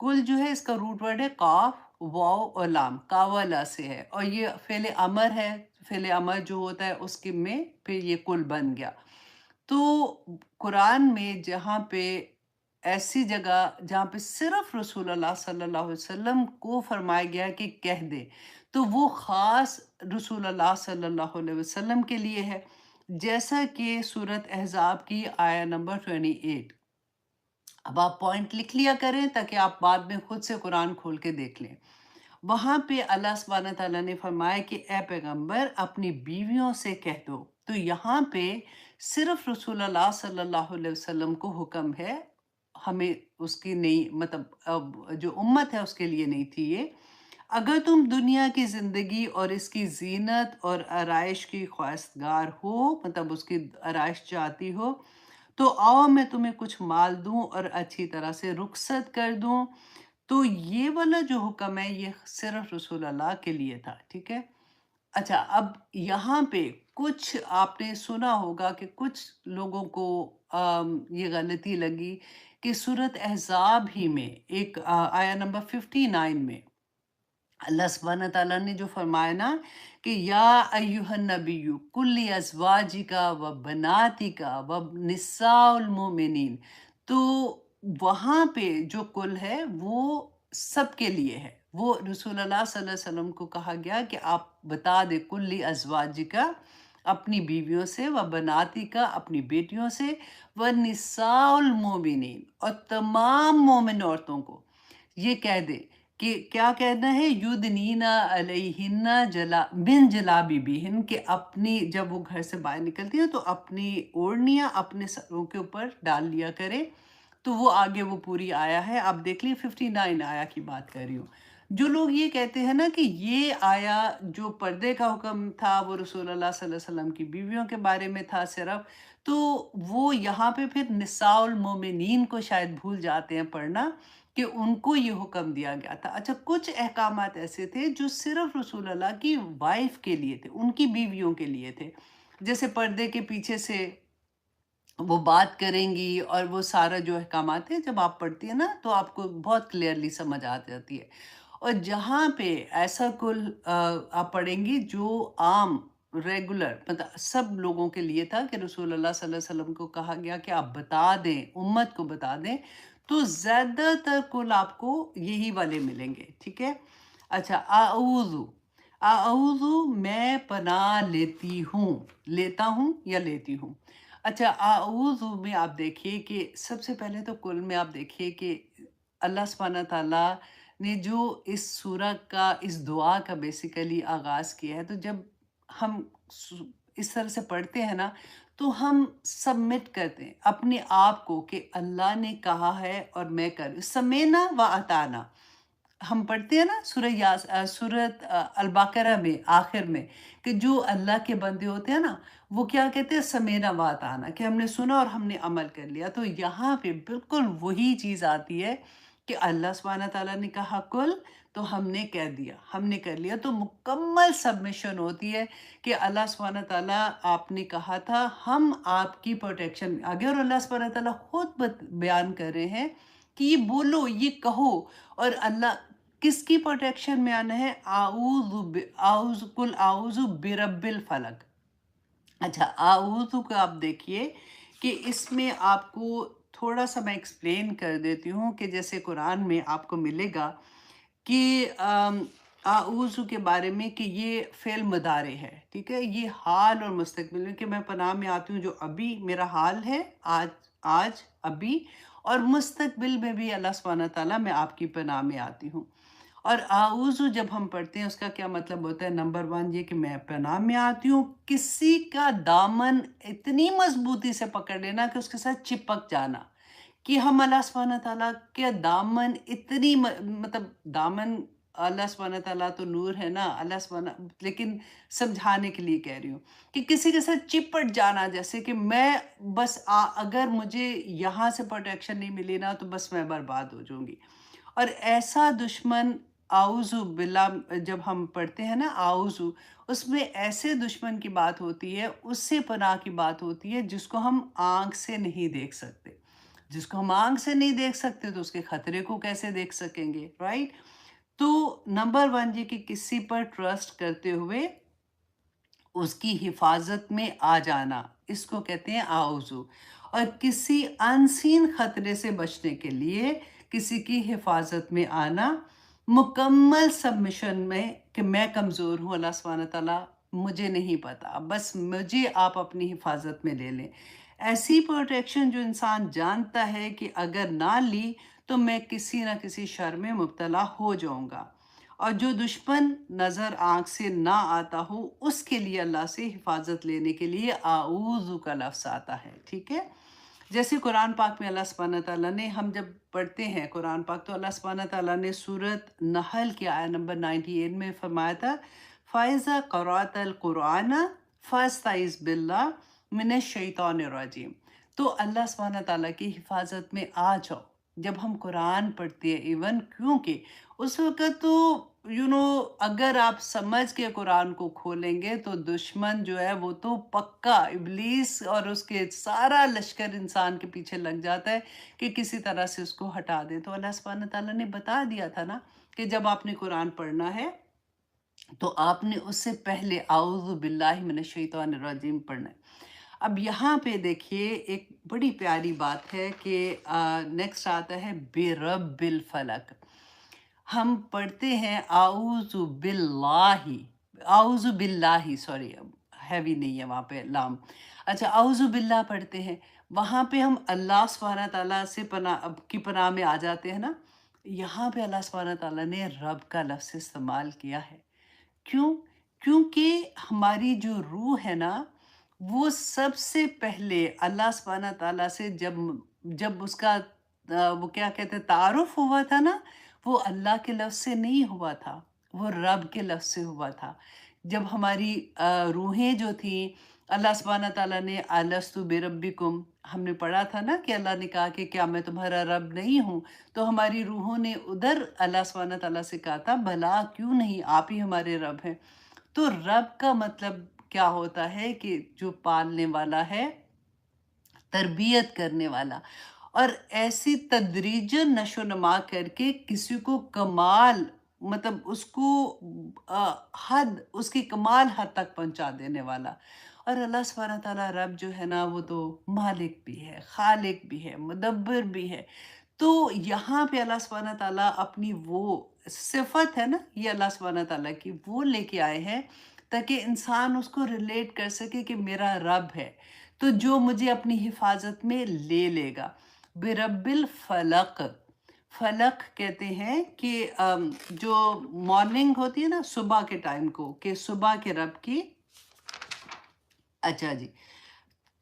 کل جو ہے اس کا روٹ ورڈ ہے قاف واو اور لام، کاولا سے ہے، اور یہ فعل امر ہے، فعل امر جو ہوتا ہے اس کے میں پھر یہ کل بن گیا۔ تو قرآن میں جہاں پہ ایسی جگہ جہاں پہ صرف رسول اللہ صلی اللہ علیہ وسلم کو فرمایا گیا کہ کہہ دے، تو وہ خاص رسول اللہ صلی اللہ علیہ وسلم کے لیے ہے، جیسا کہ سورت احزاب کی آیہ نمبر 28۔ اب آپ پوائنٹ لکھ لیا کریں تاکہ آپ بعد میں خود سے قرآن کھول کے دیکھ لیں۔ وہاں پہ اللہ سبحانہ تعالیٰ نے فرمایا کہ اے پیغمبر اپنی بیویوں سے کہہ دو، تو یہاں پہ صرف رسول اللہ صلی اللہ علیہ وسلم کو حکم ہے، ہمیں اس کی نہیں، مطلب اب جو امت ہے اس کے لیے نہیں تھی یہ۔ اگر تم دنیا کی زندگی اور اس کی زینت اور آرائش کی خواستگار ہو، مطلب اس کی آرائش چاہتی ہو، تو آؤ میں تمہیں کچھ مال دوں اور اچھی طرح سے رخصت کر دوں۔ تو یہ والا جو حکم ہے یہ صرف رسول اللہ کے لیے تھا، ٹھیک ہے۔ اچھا، اب یہاں پہ کچھ آپ نے سنا ہوگا کہ کچھ لوگوں کو یہ غلطی لگی کہ سورت احزاب ہی میں ایک آیہ نمبر 59 میں اللہ سبحانہ تعالیٰ نے جو فرمایا نا کہ یا ایوہ النبی کل ازواجکا و بناتکا و نساء المومنین، تو وہاں پہ جو کل ہے وہ سب کے لیے ہے. وہ رسول اللہ صلی اللہ علیہ وسلم کو کہا گیا کہ آپ بتا دیں کلی ازواج کا، اپنی بیویوں سے، و بناتی کا اپنی بیٹیوں سے، و نساء المومنین اور تمام مومن عورتوں کو یہ کہہ دے کہ کیا کہنا ہے، یدنینا علیہن من جلابیبہن، کہ اپنی جب وہ گھر سے باہر نکلتی ہیں تو اپنی اوڑھنیاں اپنے سروں کے اوپر ڈال لیا کرے. تو وہ آگے وہ پوری آیا ہے، آپ دیکھ لیے 59 آیا کی بات کر رہی ہوں. جو لوگ یہ کہتے ہیں نا کہ یہ آیا جو پردے کا حکم تھا وہ رسول اللہ صلی اللہ علیہ وسلم کی بیویوں کے بارے میں تھا صرف، تو وہ یہاں پہ پھر نساء المومنین کو شاید بھول جاتے ہیں پڑھنا کہ ان کو یہ حکم دیا گیا تھا. اچھا، کچھ احکامات ایسے تھے جو صرف رسول اللہ کی وائف کے لیے تھے، ان کی بیویوں کے لیے تھے. جیسے پردے کے پیچھے سے وہ بات کریں گی، اور وہ سارا جو احکامات ہیں جب آپ پڑھتی ہیں نا تو آپ کو بہت کلیئرلی سمجھ آ جاتی ہے. اور جہاں پہ ایسا کل آپ پڑھیں گی جو عام ریگولر مطلب سب لوگوں کے لیے تھا کہ رسول اللہ صلی اللہ علیہ وسلم کو کہا گیا کہ آپ بتا دیں، امت کو بتا دیں، تو زیادہ تر کل آپ کو یہی والے ملیں گے. ٹھیک ہے. اچھا، اعوذ میں پناہ لیتی ہوں، لیتا ہوں یا لیتی ہوں. اچھا، اعوذ میں آپ دیکھیے کہ سب سے پہلے تو کل میں آپ دیکھیے کہ اللہ سبحانہ تعالیٰ نے جو اس سورہ کا، اس دعا کا بیسیکلی آغاز کیا ہے، تو جب ہم اس طرح سے پڑھتے ہیں نا تو ہم سبمٹ کرتے ہیں اپنے آپ کو کہ اللہ نے کہا ہے اور میں سمینا و اطانا. ہم پڑھتے ہیں نا سورت البقرہ میں آخر میں کہ جو اللہ کے بندے ہوتے ہیں نا وہ کیا کہتے ہیں، سمینا و اطانا، کہ ہم نے سنا اور ہم نے عمل کر لیا. تو یہاں پہ بالکل وہی چیز آتی ہے کہ اللہ سبحانہ تعالیٰ نے کہا کل تو ہم نے کہہ دیا، ہم نے کر لیا. تو مکمل سبمیشن ہوتی ہے کہ اللہ سبحانہ تعالیٰ آپ نے کہا تھا، ہم آپ کی پروٹیکشن آگے. اور اللہ سبحانہ تعالیٰ خود بیان کر رہے ہیں کہ یہ بولو، یہ کہو. اور اللہ کس کی پروٹیکشن میں آنا ہے، کل اعوذ برب الفلق. اچھا، اعوذ کو آپ دیکھیے کہ اس میں آپ کو تھوڑا سا میں ایکسپلین کر دیتی ہوں کہ جیسے قرآن میں آپ کو ملے گا کہ اعوذ کے بارے میں کہ یہ فعل مضارع ہے. ٹھیک ہے. یہ حال اور مستقبل میں کہ میں پناہ میں آتی ہوں، جو ابھی میرا حال ہے، آج ابھی، اور مستقبل میں بھی اللہ سبحانہ تعالیٰ میں آپ کی پناہ میں آتی ہوں. اور اعوذ جب ہم پڑھتے ہیں اس کا کیا مطلب ہوتا ہے، نمبر 1 یہ کہ میں پناہ میں آتی ہوں کسی کا دامن اتنی مضبوطی سے پکڑ لینا کہ اس کے ساتھ چپک جانا. کہ ہم اللہ سبحانہ تعالیٰ کے دامن اتنی مطلب دامن، اللہ سبحانہ تعالیٰ تو نور ہے نا، اللہ سبحانہ، لیکن سمجھانے کے لیے کہہ رہی ہوں کہ کسی کے ساتھ چپٹ جانا، جیسے کہ میں بس اگر مجھے یہاں سے پروٹیکشن نہیں ملی نا تو بس میں برباد ہو جاؤں گی. اور ایسا دشمن، اعوذ باللہ جب ہم پڑھتے ہیں نا اعوذ، اس میں ایسے دشمن کی بات ہوتی ہے، اس سے پناہ کی بات ہوتی ہے جس کو ہم آنکھ سے نہیں دیکھ سکتے. جس کو ہم آنکھ سے نہیں دیکھ سکتے تو اس کے خطرے کو کیسے دیکھ سکیں گے، رائٹ. تو نمبر 1 یہ کہ کسی پر ٹرسٹ کرتے ہوئے اس کی حفاظت میں آ جانا، اس کو کہتے ہیں اعوذ. اور کسی انسین خطرے سے بچنے کے لیے کسی کی حفاظت میں آنا، مکمل سبمیشن میں کہ میں کمزور ہوں، اللہ سبحانہ تعالیٰ مجھے نہیں پتا، بس مجھے آپ اپنی حفاظت میں لے لیں. ایسی پروٹیکشن جو انسان جانتا ہے کہ اگر نہ لی تو میں کسی نہ کسی شر میں مبتلا ہو جاؤں گا. اور جو دشمن نظر آنکھ سے نہ آتا ہو اس کے لیے اللہ سے حفاظت لینے کے لیے اعوذ کا لفظ آتا ہے. ٹھیک ہے. جیسے قرآن پاک میں اللہ سبحانہ تعالیٰ نے، ہم جب پڑھتے ہیں قرآن پاک تو اللہ سبحانہ تعالیٰ نے سورت نحل کی آیت نمبر 98 میں فرمایا تھا، فَإِذَا قَرَأْتَ الْقُرْآنَ فَاسْتَعِذْ بِاللَّهِ مِنَ الشَّيْطَانِ الرَّجِيمِ. تو اللہ سبحانہ تعالیٰ کی حفاظت میں آ جاؤ جب ہم قرآن پڑھتے ہیں. ایون کیونکہ اس وقت تو اگر آپ سمجھ کے قرآن کو کھولیں گے تو دشمن جو ہے وہ تو پکا ابلیس اور اس کے سارا لشکر انسان کے پیچھے لگ جاتا ہے کہ کسی طرح سے اس کو ہٹا دے. تو اللہ سبحانہ تعالیٰ نے بتا دیا تھا نا کہ جب آپ نے قرآن پڑھنا ہے تو آپ نے اس سے پہلے اعوذ باللہ من الشیطان الرجیم پڑھنا ہے. اب یہاں پہ دیکھیے ایک بڑی پیاری بات ہے کہ نیکسٹ آتا ہے بے رب الفلق. ہم پڑھتے ہیں اعوذ باللہ، اعوذ باللہ، سوری ہیوی نہیں ہے وہاں پہ لام. اچھا اعوذ باللہ پڑھتے ہیں، وہاں پہ ہم اللہ سبحانہ تعالیٰ سے پناہ کی پناہ میں آ جاتے ہیں نا. یہاں پہ اللہ سبحانہ تعالیٰ نے رب کا لفظ استعمال کیا ہے. کیوں؟ کیونکہ ہماری جو روح ہے نا، وہ سب سے پہلے اللہ سبحانہ تعالیٰ سے جب اس کا وہ کیا کہتے ہیں تعارف ہوا تھا نا، وہ اللہ کے لفظ سے نہیں ہوا تھا، وہ رب کے لفظ سے ہوا تھا. جب ہماری روحیں جو تھیں، اللہ سبحانہ تعالیٰ نے الستُ بربکم، ہم نے پڑھا تھا نا کہ اللہ نے کہا کہ کیا میں تمہارا رب نہیں ہوں؟ تو ہماری روحوں نے ادھر اللہ سبحانہ تعالیٰ سے کہا تھا بھلا کیوں نہیں، آپ ہی ہمارے رب ہیں. تو رب کا مطلب کیا ہوتا ہے کہ جو پالنے والا ہے، تربیت کرنے والا، اور ایسی تدریجاً نشو نما کر کے کسی کو کمال، مطلب اس کو اس کی کمال حد تک پہنچا دینے والا. اور اللہ سبحانہ تعالیٰ رب جو ہے نا، وہ تو مالک بھی ہے، خالق بھی ہے، مدبر بھی ہے. تو یہاں پہ اللہ سبحانہ تعالیٰ اپنی وہ صفت ہے نا، یہ اللہ سبحانہ تعالیٰ کی وہ لے کے آئے ہیں تاکہ انسان اس کو ریلیٹ کر سکے کہ میرا رب ہے تو جو مجھے اپنی حفاظت میں لے لے گا. برب الفلق، فلق کہتے ہیں کہ جو مارننگ ہوتی ہے نا صبح کے ٹائم کو، کہ صبح کے رب کی. اچھا جی،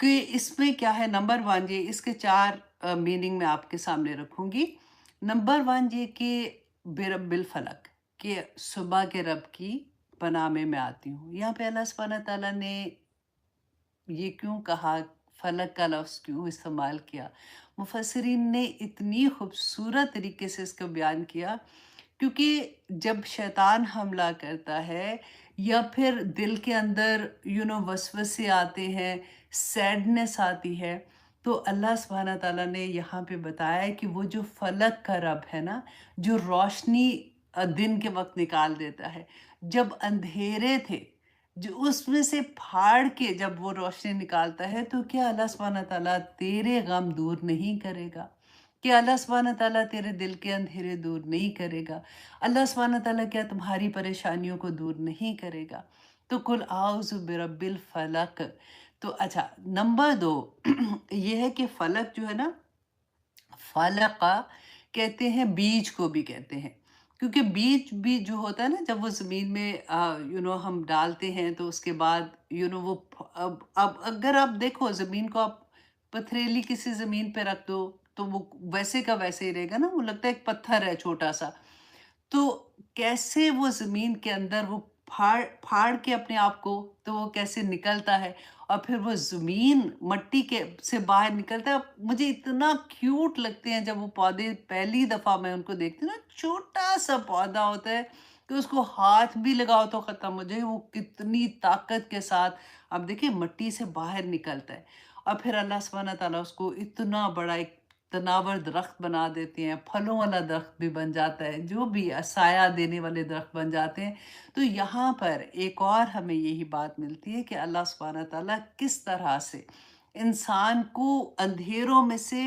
کہ اس میں کیا ہے، نمبر ون یہ اس کے چار میننگ میں آپ کے سامنے رکھوں گی. نمبر ون یہ کہ برب الفلق، کہ صبح کے رب کی پناہ میں آتی ہوں. یہاں پہ اللہ سبحانہ تعالیٰ نے یہ کیوں کہا، فلک کا لفظ کیوں استعمال کیا؟ مفسرین نے اتنی خوبصورت طریقے سے اس کو بیان کیا، کیونکہ جب شیطان حملہ کرتا ہے یا پھر دل کے اندر وسوسے آتے ہیں، سیڈنس آتی ہے، تو اللہ سبحانہ تعالیٰ نے یہاں پہ بتایا کہ وہ جو فلک کا رب ہے نا، جو روشنی دن کے وقت نکال دیتا ہے، جب اندھیرے تھے، جو اس میں سے پھاڑ کے جب وہ روشنی نکالتا ہے، تو کیا اللہ سبحانہ تعالیٰ تیرے غم دور نہیں کرے گا؟ کیا اللہ سبحانہ تعالیٰ تیرے دل کے اندھیرے دور نہیں کرے گا؟ اللہ سبحانہ تعالیٰ کیا تمہاری پریشانیوں کو دور نہیں کرے گا؟ تو قل اعوذ برب الفلق. تو اچھا نمبر دو یہ ہے کہ فلک جو ہے نا، فلق کہتے ہیں، بیج کو بھی کہتے ہیں، کیونکہ بیج بھی جو ہوتا ہے نا، جب وہ زمین میں ہم ڈالتے ہیں تو اس کے بعد وہ اب اگر آپ دیکھو زمین کو، آپ پتھریلی کسی زمین پہ رکھ دو تو وہ ویسے کا ویسے ہی رہے گا نا، وہ لگتا ہے ایک پتھر ہے چھوٹا سا. تو کیسے وہ زمین کے اندر وہ پھاڑ کے اپنے آپ کو، تو وہ کیسے نکلتا ہے، اور پھر وہ زمین مٹی کے سے باہر نکلتا ہے. مجھے اتنا کیوٹ لگتے ہیں جب وہ پودے پہلی دفعہ میں ان کو دیکھتی ہوں نا، چھوٹا سا پودا ہوتا ہے کہ اس کو ہاتھ بھی لگاؤ تو ختم ہو جائے، وہ کتنی طاقت کے ساتھ اب دیکھیں مٹی سے باہر نکلتا ہے. اور پھر اللہ سبحانہ تعالیٰ اس کو اتنا بڑا ایک تناور درخت بنا دیتے ہیں، پھلوں والا درخت بھی بن جاتا ہے، جو بھی سایہ دینے والے درخت بن جاتے ہیں. تو یہاں پر ایک اور ہمیں یہی بات ملتی ہے کہ اللہ سبحانہ تعالیٰ کس طرح سے انسان کو اندھیروں میں سے،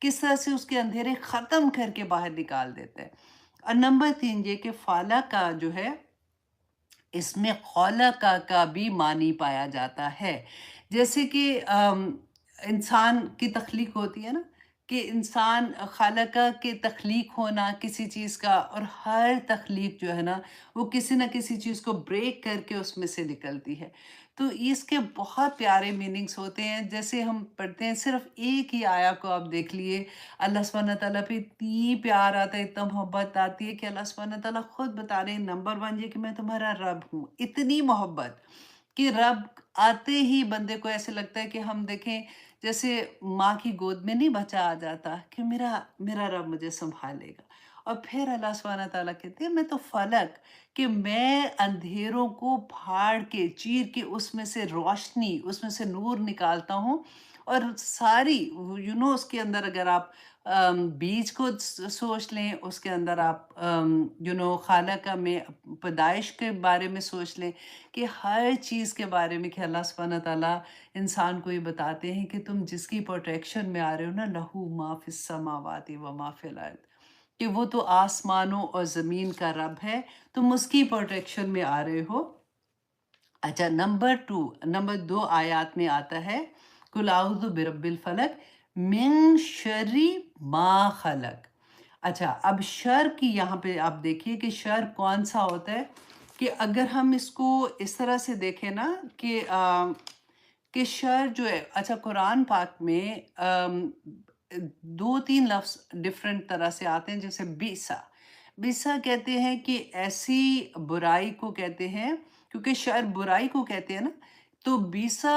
کس طرح سے اس کے اندھیرے ختم کر کے باہر نکال دیتا ہے. اور نمبر تین یہ کہ فالا کا جو ہے، اس میں خالق کا بھی معنی پایا جاتا ہے. جیسے کہ انسان کی تخلیق ہوتی ہے نا، کہ انسان خالقہ کے تخلیق ہونا کسی چیز کا، اور ہر تخلیق جو ہے نا وہ کسی نہ کسی چیز کو بریک کر کے اس میں سے نکلتی ہے. تو اس کے بہت پیارے میننگز ہوتے ہیں. جیسے ہم پڑھتے ہیں، صرف ایک ہی آیا کو آپ دیکھ لیے، اللہ سبحانہ تعالیٰ پہ اتنی پیار آتا ہے، اتنا محبت آتی ہے کہ اللہ سبحانہ تعالیٰ خود بتا رہے ہیں نمبر ون یہ کہ میں تمہارا رب ہوں. اتنی محبت کہ رب آتے ہی بندے کو ایسے لگتا ہے کہ ہم دیکھیں جیسے ماں کی گود میں نہیں بچہ آ جاتا کہ میرا رب مجھے سنبھالے گا. اور پھر اللہ سبحانہ تعالیٰ کہتے ہیں میں تو فلک، کہ میں اندھیروں کو پھاڑ کے چیر کے اس میں سے روشنی، اس میں سے نور نکالتا ہوں، اور ساری اس کے اندر اگر آپ بیج کو سوچ لیں، اس کے اندر آپ خالقہ میں پیدائش کے بارے میں سوچ لیں، کہ ہر چیز کے بارے میں کہ اللہ سبحانہ تعالیٰ انسان کو یہ بتاتے ہیں کہ تم جس کی پروٹیکشن میں آ رہے ہو نا، لہو ما فی السماوات و ما فی الارض، کہ وہ تو آسمانوں اور زمین کا رب ہے، تم اس کی پروٹیکشن میں آ رہے ہو۔ اچھا، نمبر 2 آیات میں آتا ہے قُلْ اعوذ برب الفلق من شر ما خلق۔ اچھا، اب شر کی یہاں پہ آپ دیکھیے کہ شر کون سا ہوتا ہے، کہ اگر ہم اس کو اس طرح سے دیکھیں نا کہ شر جو ہے، اچھا قرآن پاک میں 2-3 لفظ ڈفرینٹ طرح سے آتے ہیں، جیسے بیسا، بیسا کہتے ہیں کہ ایسی برائی کو کہتے ہیں، کیونکہ شر برائی کو کہتے ہیں نا، تو بیسا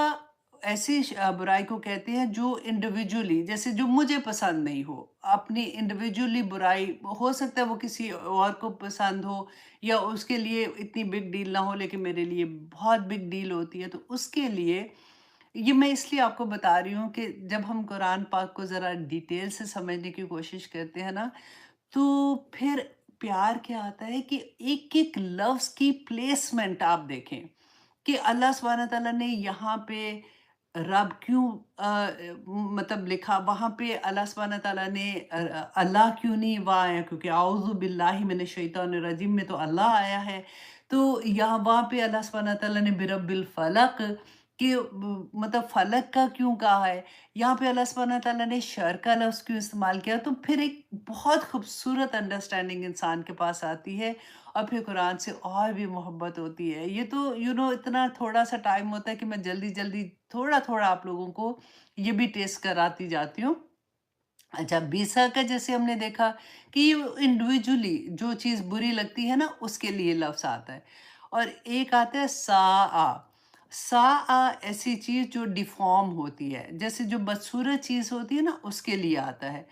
ایسی برائی کو کہتے ہیں جو انڈیویجولی، جیسے جو مجھے پسند نہیں ہو، اپنی انڈیویجولی برائی ہو سکتا ہے وہ کسی اور کو پسند ہو، یا اس کے لیے اتنی بگ ڈیل نہ ہو، لیکن میرے لیے بہت بگ ڈیل ہوتی ہے، تو اس کے لیے یہ میں اس لیے آپ کو بتا رہی ہوں کہ جب ہم قرآن پاک کو ذرا ڈیٹیل سے سمجھنے کی کوشش کرتے ہیں نا، تو پھر پیار کیا آتا ہے کہ ایک ایک لفظ کی پلیسمنٹ آپ دیکھیں کہ اللہ سبحانہ تعالیٰ نے یہاں پہ رب کیوں مطلب لکھا، وہاں پہ اللہ سبحانہ تعالیٰ نے اللہ کیوں نہیں وہاں آیا، کیونکہ اعوذ باللہ من الشیطان الرجیم میں تو اللہ آیا ہے، تو یہاں وہاں پہ اللہ سبحانہ تعالیٰ نے برب الفلق کہ مطلب فلک کا کیوں کہا ہے، یہاں پہ اللہ سبحانہ تعالیٰ نے شر کا لفظ کیوں استعمال کیا، تو پھر ایک بہت خوبصورت انڈرسٹینڈنگ انسان کے پاس آتی ہے، اور پھر قرآن سے اور بھی محبت ہوتی ہے۔ یہ تو اتنا تھوڑا سا ٹائم ہوتا ہے کہ میں جلدی جلدی تھوڑا تھوڑا آپ لوگوں کو یہ بھی ٹیسٹ کراتی جاتی ہوں۔ اچھا، بیسا کا جیسے ہم نے دیکھا کہ یہ انڈیویجولی جو چیز بری لگتی ہے نا، اس کے لیے لفظ آتا ہے، اور ایک آتا ہے سا ایسی چیز جو ڈیفارم ہوتی ہے، جیسے جو بدصورت چیز ہوتی ہے نا، اس کے لیے آتا ہے،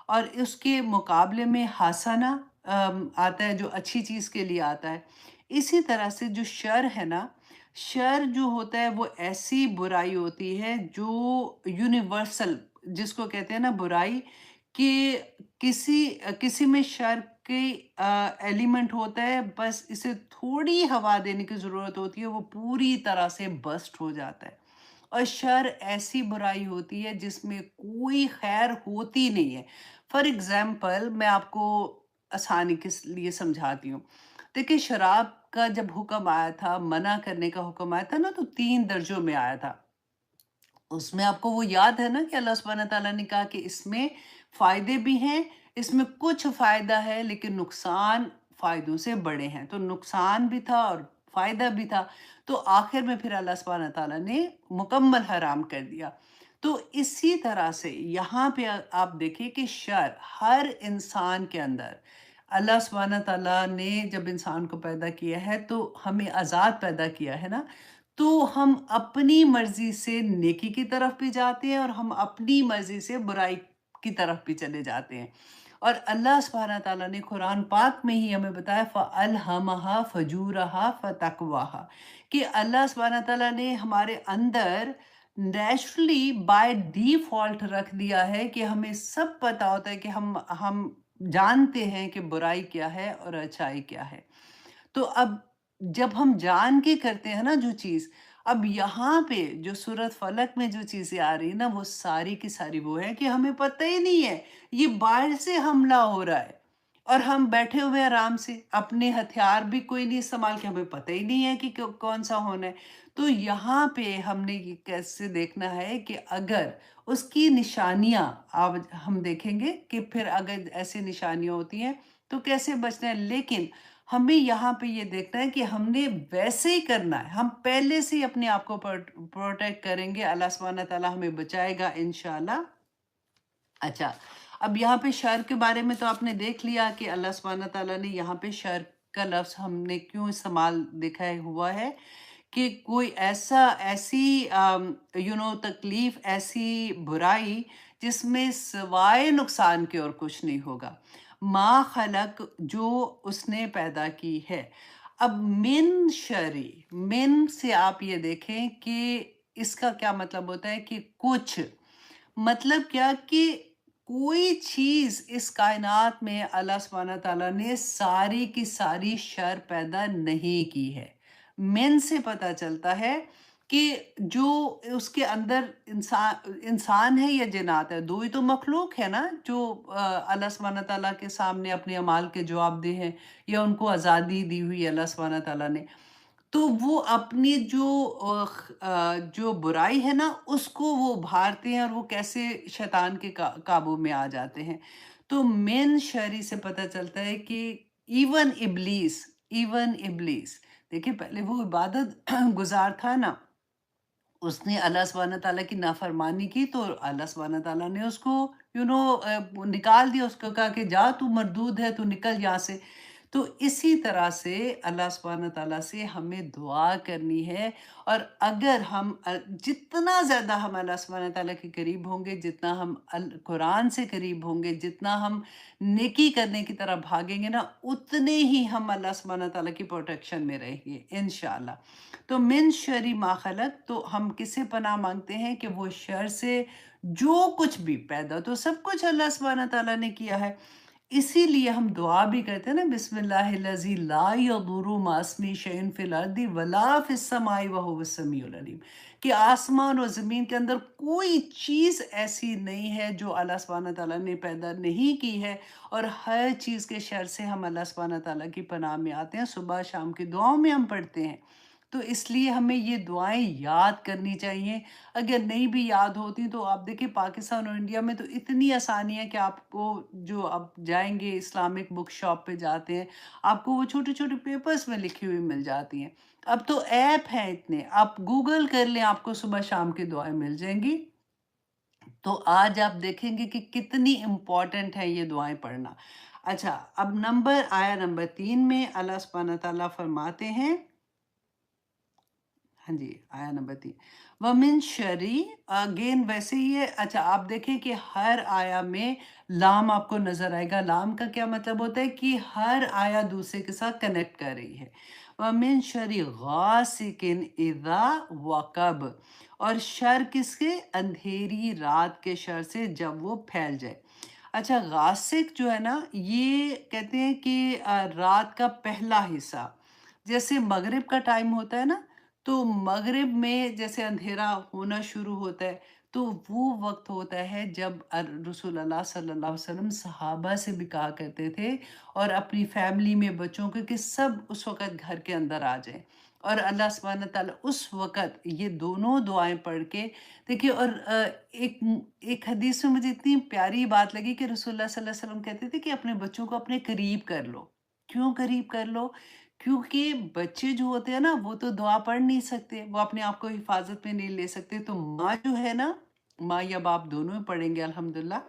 اور اس کے مقابلے میں حسنہ آتا ہے جو اچھی چیز کے لیے آتا ہے۔ اسی طرح سے جو شر ہے نا، شر جو ہوتا ہے وہ ایسی برائی ہوتی ہے جو یونیورسل، جس کو کہتے ہیں نا برائی، کہ کسی میں شر کی ایلیمنٹ ہوتا ہے، بس اسے تھوڑی ہوا دینے کی ضرورت ہوتی ہے، وہ پوری طرح سے بسٹ ہو جاتا ہے۔ اور شر ایسی برائی ہوتی ہے جس میں کوئی خیر ہوتی نہیں ہے۔ فار ایگزامپل میں آپ کو آسانی کے لیے سمجھاتی ہوں۔ دیکھیں، شراب کا جب حکم آیا تھا، منع کرنے کا حکم آیا تھا نا، تو 3 درجوں میں آیا تھا۔ اس میں آپ کو وہ یاد ہے نا کہ اللہ سبحانہ تعالیٰ نے کہا کہ اس میں فائدے بھی ہیں، اس میں کچھ فائدہ ہے، لیکن نقصان فائدوں سے بڑے ہیں، تو نقصان بھی تھا اور فائدہ بھی تھا، تو آخر میں پھر اللہ سبحانہ تعالیٰ نے مکمل حرام کر دیا۔ تو اسی طرح سے یہاں پہ آپ دیکھیں کہ شر ہر انسان کے اندر، اللہ سبحانہ تعالیٰ نے جب انسان کو پیدا کیا ہے تو ہمیں آزاد پیدا کیا ہے نا، تو ہم اپنی مرضی سے نیکی کی طرف بھی جاتے ہیں، اور ہم اپنی مرضی سے برائی کی طرف بھی چلے جاتے ہیں۔ اور اللہ سبحانہ تعالیٰ نے قرآن پاک میں ہی ہمیں بتایا فَأَلْهَمَهَا فَجُورَهَا فَتَقْوَاهَا، کہ اللہ سبحانہ تعالیٰ نے ہمارے اندر نیچرلی بائی ڈیفالٹ رکھ دیا ہے کہ ہمیں سب پتہ ہوتا ہے کہ ہم جانتے ہیں کہ برائی کیا ہے اور اچھائی کیا ہے۔ تو اب جب ہم جان کے کرتے ہیں نا جو چیز، اب یہاں پہ جو سورۃ فلق میں جو چیزیں آ رہی ہیں نا، وہ ساری کی ساری وہ ہے کہ ہمیں پتہ ہی نہیں ہے، یہ باہر سے حملہ ہو رہا ہے، اور ہم بیٹھے ہوئے آرام سے، اپنے ہتھیار بھی کوئی نہیں استعمال، کہ ہمیں پتہ ہی نہیں ہے کہ کون سا ہونا ہے۔ تو یہاں پہ ہم نے یہ کیسے دیکھنا ہے کہ اگر اس کی نشانیاں اب ہم دیکھیں گے کہ پھر اگر ایسی نشانیاں ہوتی ہیں تو کیسے بچنا ہے، لیکن ہمیں یہاں پہ یہ دیکھنا ہے کہ ہم نے ویسے ہی کرنا ہے، ہم پہلے سے ہی اپنے آپ کو پروٹیکٹ کریں گے، اللہ سبحانہ تعالیٰ ہمیں بچائے گا انشاءاللہ۔ اچھا، اب یہاں پہ شر کے بارے میں تو آپ نے دیکھ لیا کہ اللہ سبحانہ تعالیٰ نے یہاں پہ شر کا لفظ ہم نے کیوں استعمال دیکھا ہوا ہے، کہ کوئی ایسی تکلیف، ایسی برائی جس میں سوائے نقصان کے اور کچھ نہیں ہوگا، ما خلق جو اس نے پیدا کی ہے۔ اب من شری، من سے آپ یہ دیکھیں کہ اس کا کیا مطلب ہوتا ہے کہ کچھ، مطلب کیا کہ کوئی چیز اس کائنات میں اللہ سبحانہ تعالیٰ نے ساری کی ساری شر پیدا نہیں کی ہے۔ من سے پتہ چلتا ہے کہ جو اس کے اندر انسان ہے یا جنات ہے، دو ہی تو مخلوق ہے نا جو اللہ سبحانہ تعالیٰ کے سامنے اپنے اعمال کے جواب دہ ہیں، یا ان کو آزادی دی ہوئی اللہ سبحانہ تعالیٰ نے۔ تو وہ اپنی جو برائی ہے نا اس کو وہ ابھارتے ہیں، اور وہ کیسے شیطان کے قابو میں آ جاتے ہیں۔ تو من شری سے پتہ چلتا ہے کہ ایون ابلیس دیکھیں، پہلے وہ عبادت گزار تھا نا، اس نے اللہ سبحانہ تعالیٰ کی نافرمانی کی، تو اللہ سبحانہ تعالیٰ نے اس کو نکال دیا، اس کو کہا کہ جا، تو مردود ہے، تو نکل یہاں سے۔ تو اسی طرح سے اللہ سبحانہ تعالیٰ سے ہمیں دعا کرنی ہے، اور اگر ہم جتنا زیادہ ہم اللہ سبحانہ تعالیٰ کے قریب ہوں گے، جتنا ہم قرآن سے قریب ہوں گے، جتنا ہم نیکی کرنے کی طرح بھاگیں گے نا، اتنے ہی ہم اللہ سبحانہ تعالیٰ کی پروٹیکشن میں رہیں گے انشاءاللہ۔ تو من شری ما خلق، تو ہم کس سے پناہ مانگتے ہیں کہ وہ شر سے جو کچھ بھی پیدا، تو سب کچھ اللہ سبحانہ تعالیٰ نے کیا ہے۔ اسی لیے ہم دعا بھی کرتے ہیں نا، بسم اللہ الذی لا یضر مع اسمہ شیء فی الارض ولا فی السماء وہو السمیع العلیم، کہ آسمان اور زمین کے اندر کوئی چیز ایسی نہیں ہے جو اللہ سبحانہ تعالیٰ نے پیدا نہیں کی ہے، اور ہر چیز کے شر سے ہم اللہ سبحانہ تعالیٰ کی پناہ میں آتے ہیں۔ صبح شام کی دعاؤں میں ہم پڑھتے ہیں، تو اس لیے ہمیں یہ دعائیں یاد کرنی چاہیے۔ اگر نہیں بھی یاد ہوتی تو آپ دیکھیں پاکستان اور انڈیا میں تو اتنی آسانی ہے کہ آپ کو، جو آپ جائیں گے اسلامک بک شاپ پہ جاتے ہیں، آپ کو وہ چھوٹے چھوٹے پیپرز میں لکھی ہوئی مل جاتی ہیں۔ اب تو ایپ ہیں اتنے، آپ گوگل کر لیں، آپ کو صبح شام کی دعائیں مل جائیں گی۔ تو آج آپ دیکھیں گے کہ کتنی امپورٹنٹ ہے یہ دعائیں پڑھنا۔ اچھا، اب آیا نمبر 3 میں اللہ سبحانہ تعالیٰ فرماتے ہیں، ہاں جی، آیا نمبر 3، وَمِن شَرِّ، اگین ویسے ہی ہے۔ اچھا، آپ دیکھیں کہ ہر آیا میں لام آپ کو نظر آئے گا۔ لام کا کیا مطلب ہوتا ہے کہ ہر آیا دوسرے کے ساتھ کنیکٹ کر رہی ہے۔ وَمِن شَرِّ غَاسِقٍ إِذَا وَقَبَ، اور شر کس کے؟ اندھیری رات کے شر سے جب وہ پھیل جائے۔ اچھا، غاسق جو ہے نا، یہ کہتے ہیں کہ رات کا پہلا حصہ، جیسے مغرب کا ٹائم ہوتا ہے نا، تو مغرب میں جیسے اندھیرا ہونا شروع ہوتا ہے، تو وہ وقت ہوتا ہے جب رسول اللہ صلی اللہ علیہ وسلم صحابہ سے بھی کہا کرتے تھے، اور اپنی فیملی میں بچوں کو، کہ سب اس وقت گھر کے اندر آ جائیں، اور اللہ سبحانہ تعالیٰ اس وقت یہ دونوں دعائیں پڑھ کے دیکھیے۔ اور ایک حدیث میں مجھے اتنی پیاری بات لگی کہ رسول اللہ صلی اللہ علیہ وسلم کہتے تھے کہ اپنے بچوں کو اپنے قریب کر لو۔ کیوں قریب کر لو؟ کیونکہ بچے جو ہوتے ہیں نا، وہ تو دعا پڑھ نہیں سکتے، وہ اپنے آپ کو حفاظت میں نہیں لے سکتے، تو ماں جو ہے نا، ماں یا باپ دونوں ہی پڑھیں گے الحمدللہ،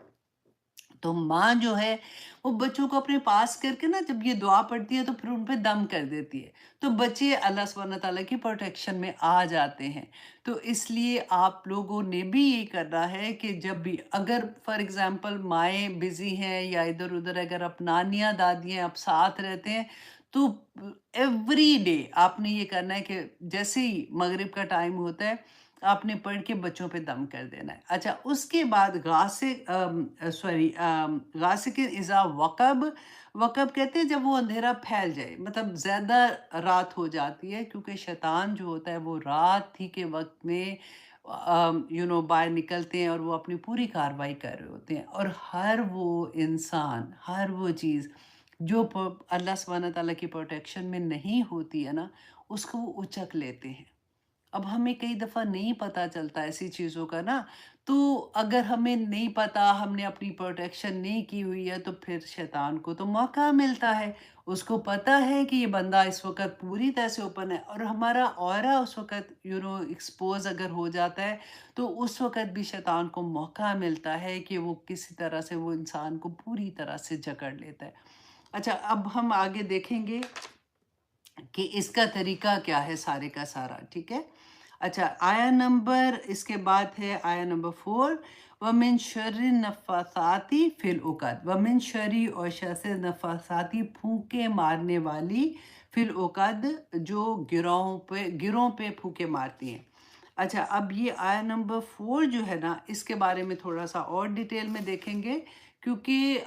تو ماں جو ہے وہ بچوں کو اپنے پاس کر کے نا، جب یہ دعا پڑھتی ہے تو پھر ان پہ دم کر دیتی ہے، تو بچے اللہ سبحانہ تعالیٰ کی پروٹیکشن میں آ جاتے ہیں۔ تو اس لیے آپ لوگوں نے بھی یہ کرنا ہے کہ جب بھی، اگر فار ایگزامپل مائیں بزی ہیں یا ادھر ادھر، اگر آپ نانیاں دادیاں آپ ساتھ رہتے ہیں، تو ایوری ڈے آپ نے یہ کرنا ہے کہ جیسے ہی مغرب کا ٹائم ہوتا ہے، آپ نے پڑھ کے بچوں پہ دم کر دینا ہے۔ اچھا، اس کے بعد غاسق اذا وقب، وقب کہتے ہیں جب وہ اندھیرا پھیل جائے، مطلب زیادہ رات ہو جاتی ہے، کیونکہ شیطان جو ہوتا ہے وہ رات ہی کے وقت میں باہر نکلتے ہیں، اور وہ اپنی پوری کارروائی کر رہے ہوتے ہیں، اور ہر وہ انسان، ہر وہ چیز جو اللہ سبحانہ تعالیٰ کی پروٹیکشن میں نہیں ہوتی ہے نا، اس کو وہ اچک لیتے ہیں۔ اب ہمیں کئی دفعہ نہیں پتہ چلتا ایسی چیزوں کا نا، تو اگر ہمیں نہیں پتہ، ہم نے اپنی پروٹیکشن نہیں کی ہوئی ہے، تو پھر شیطان کو تو موقع ملتا ہے۔ اس کو پتہ ہے کہ یہ بندہ اس وقت پوری طرح سے اوپن ہے، اور ہمارا اورا اس وقت ایکسپوز اگر ہو جاتا ہے، تو اس وقت بھی شیطان کو موقع ملتا ہے کہ وہ کسی طرح سے وہ انسان کو پوری طرح سے جکڑ لیتا ہے۔ اچھا، اب ہم آگے دیکھیں گے کہ اس کا طریقہ کیا ہے سارے کا سارا، ٹھیک ہے۔ اچھا، اس کے بعد ہے آیا نمبر 4، وَمِن شَرِّ النَّفَّاثَاتِ فِي الْعُقَدِ، وَمِن شَرِّ، اور شر سے، نفاثاتی پھونکے مارنے والی، فی العقد جو گروہوں پہ پھونکے مارتی ہیں۔ اچھا، اب یہ آیا نمبر 4 جو ہے نا، اس کے بارے میں تھوڑا سا اور ڈیٹیل میں دیکھیں گے، کیونکہ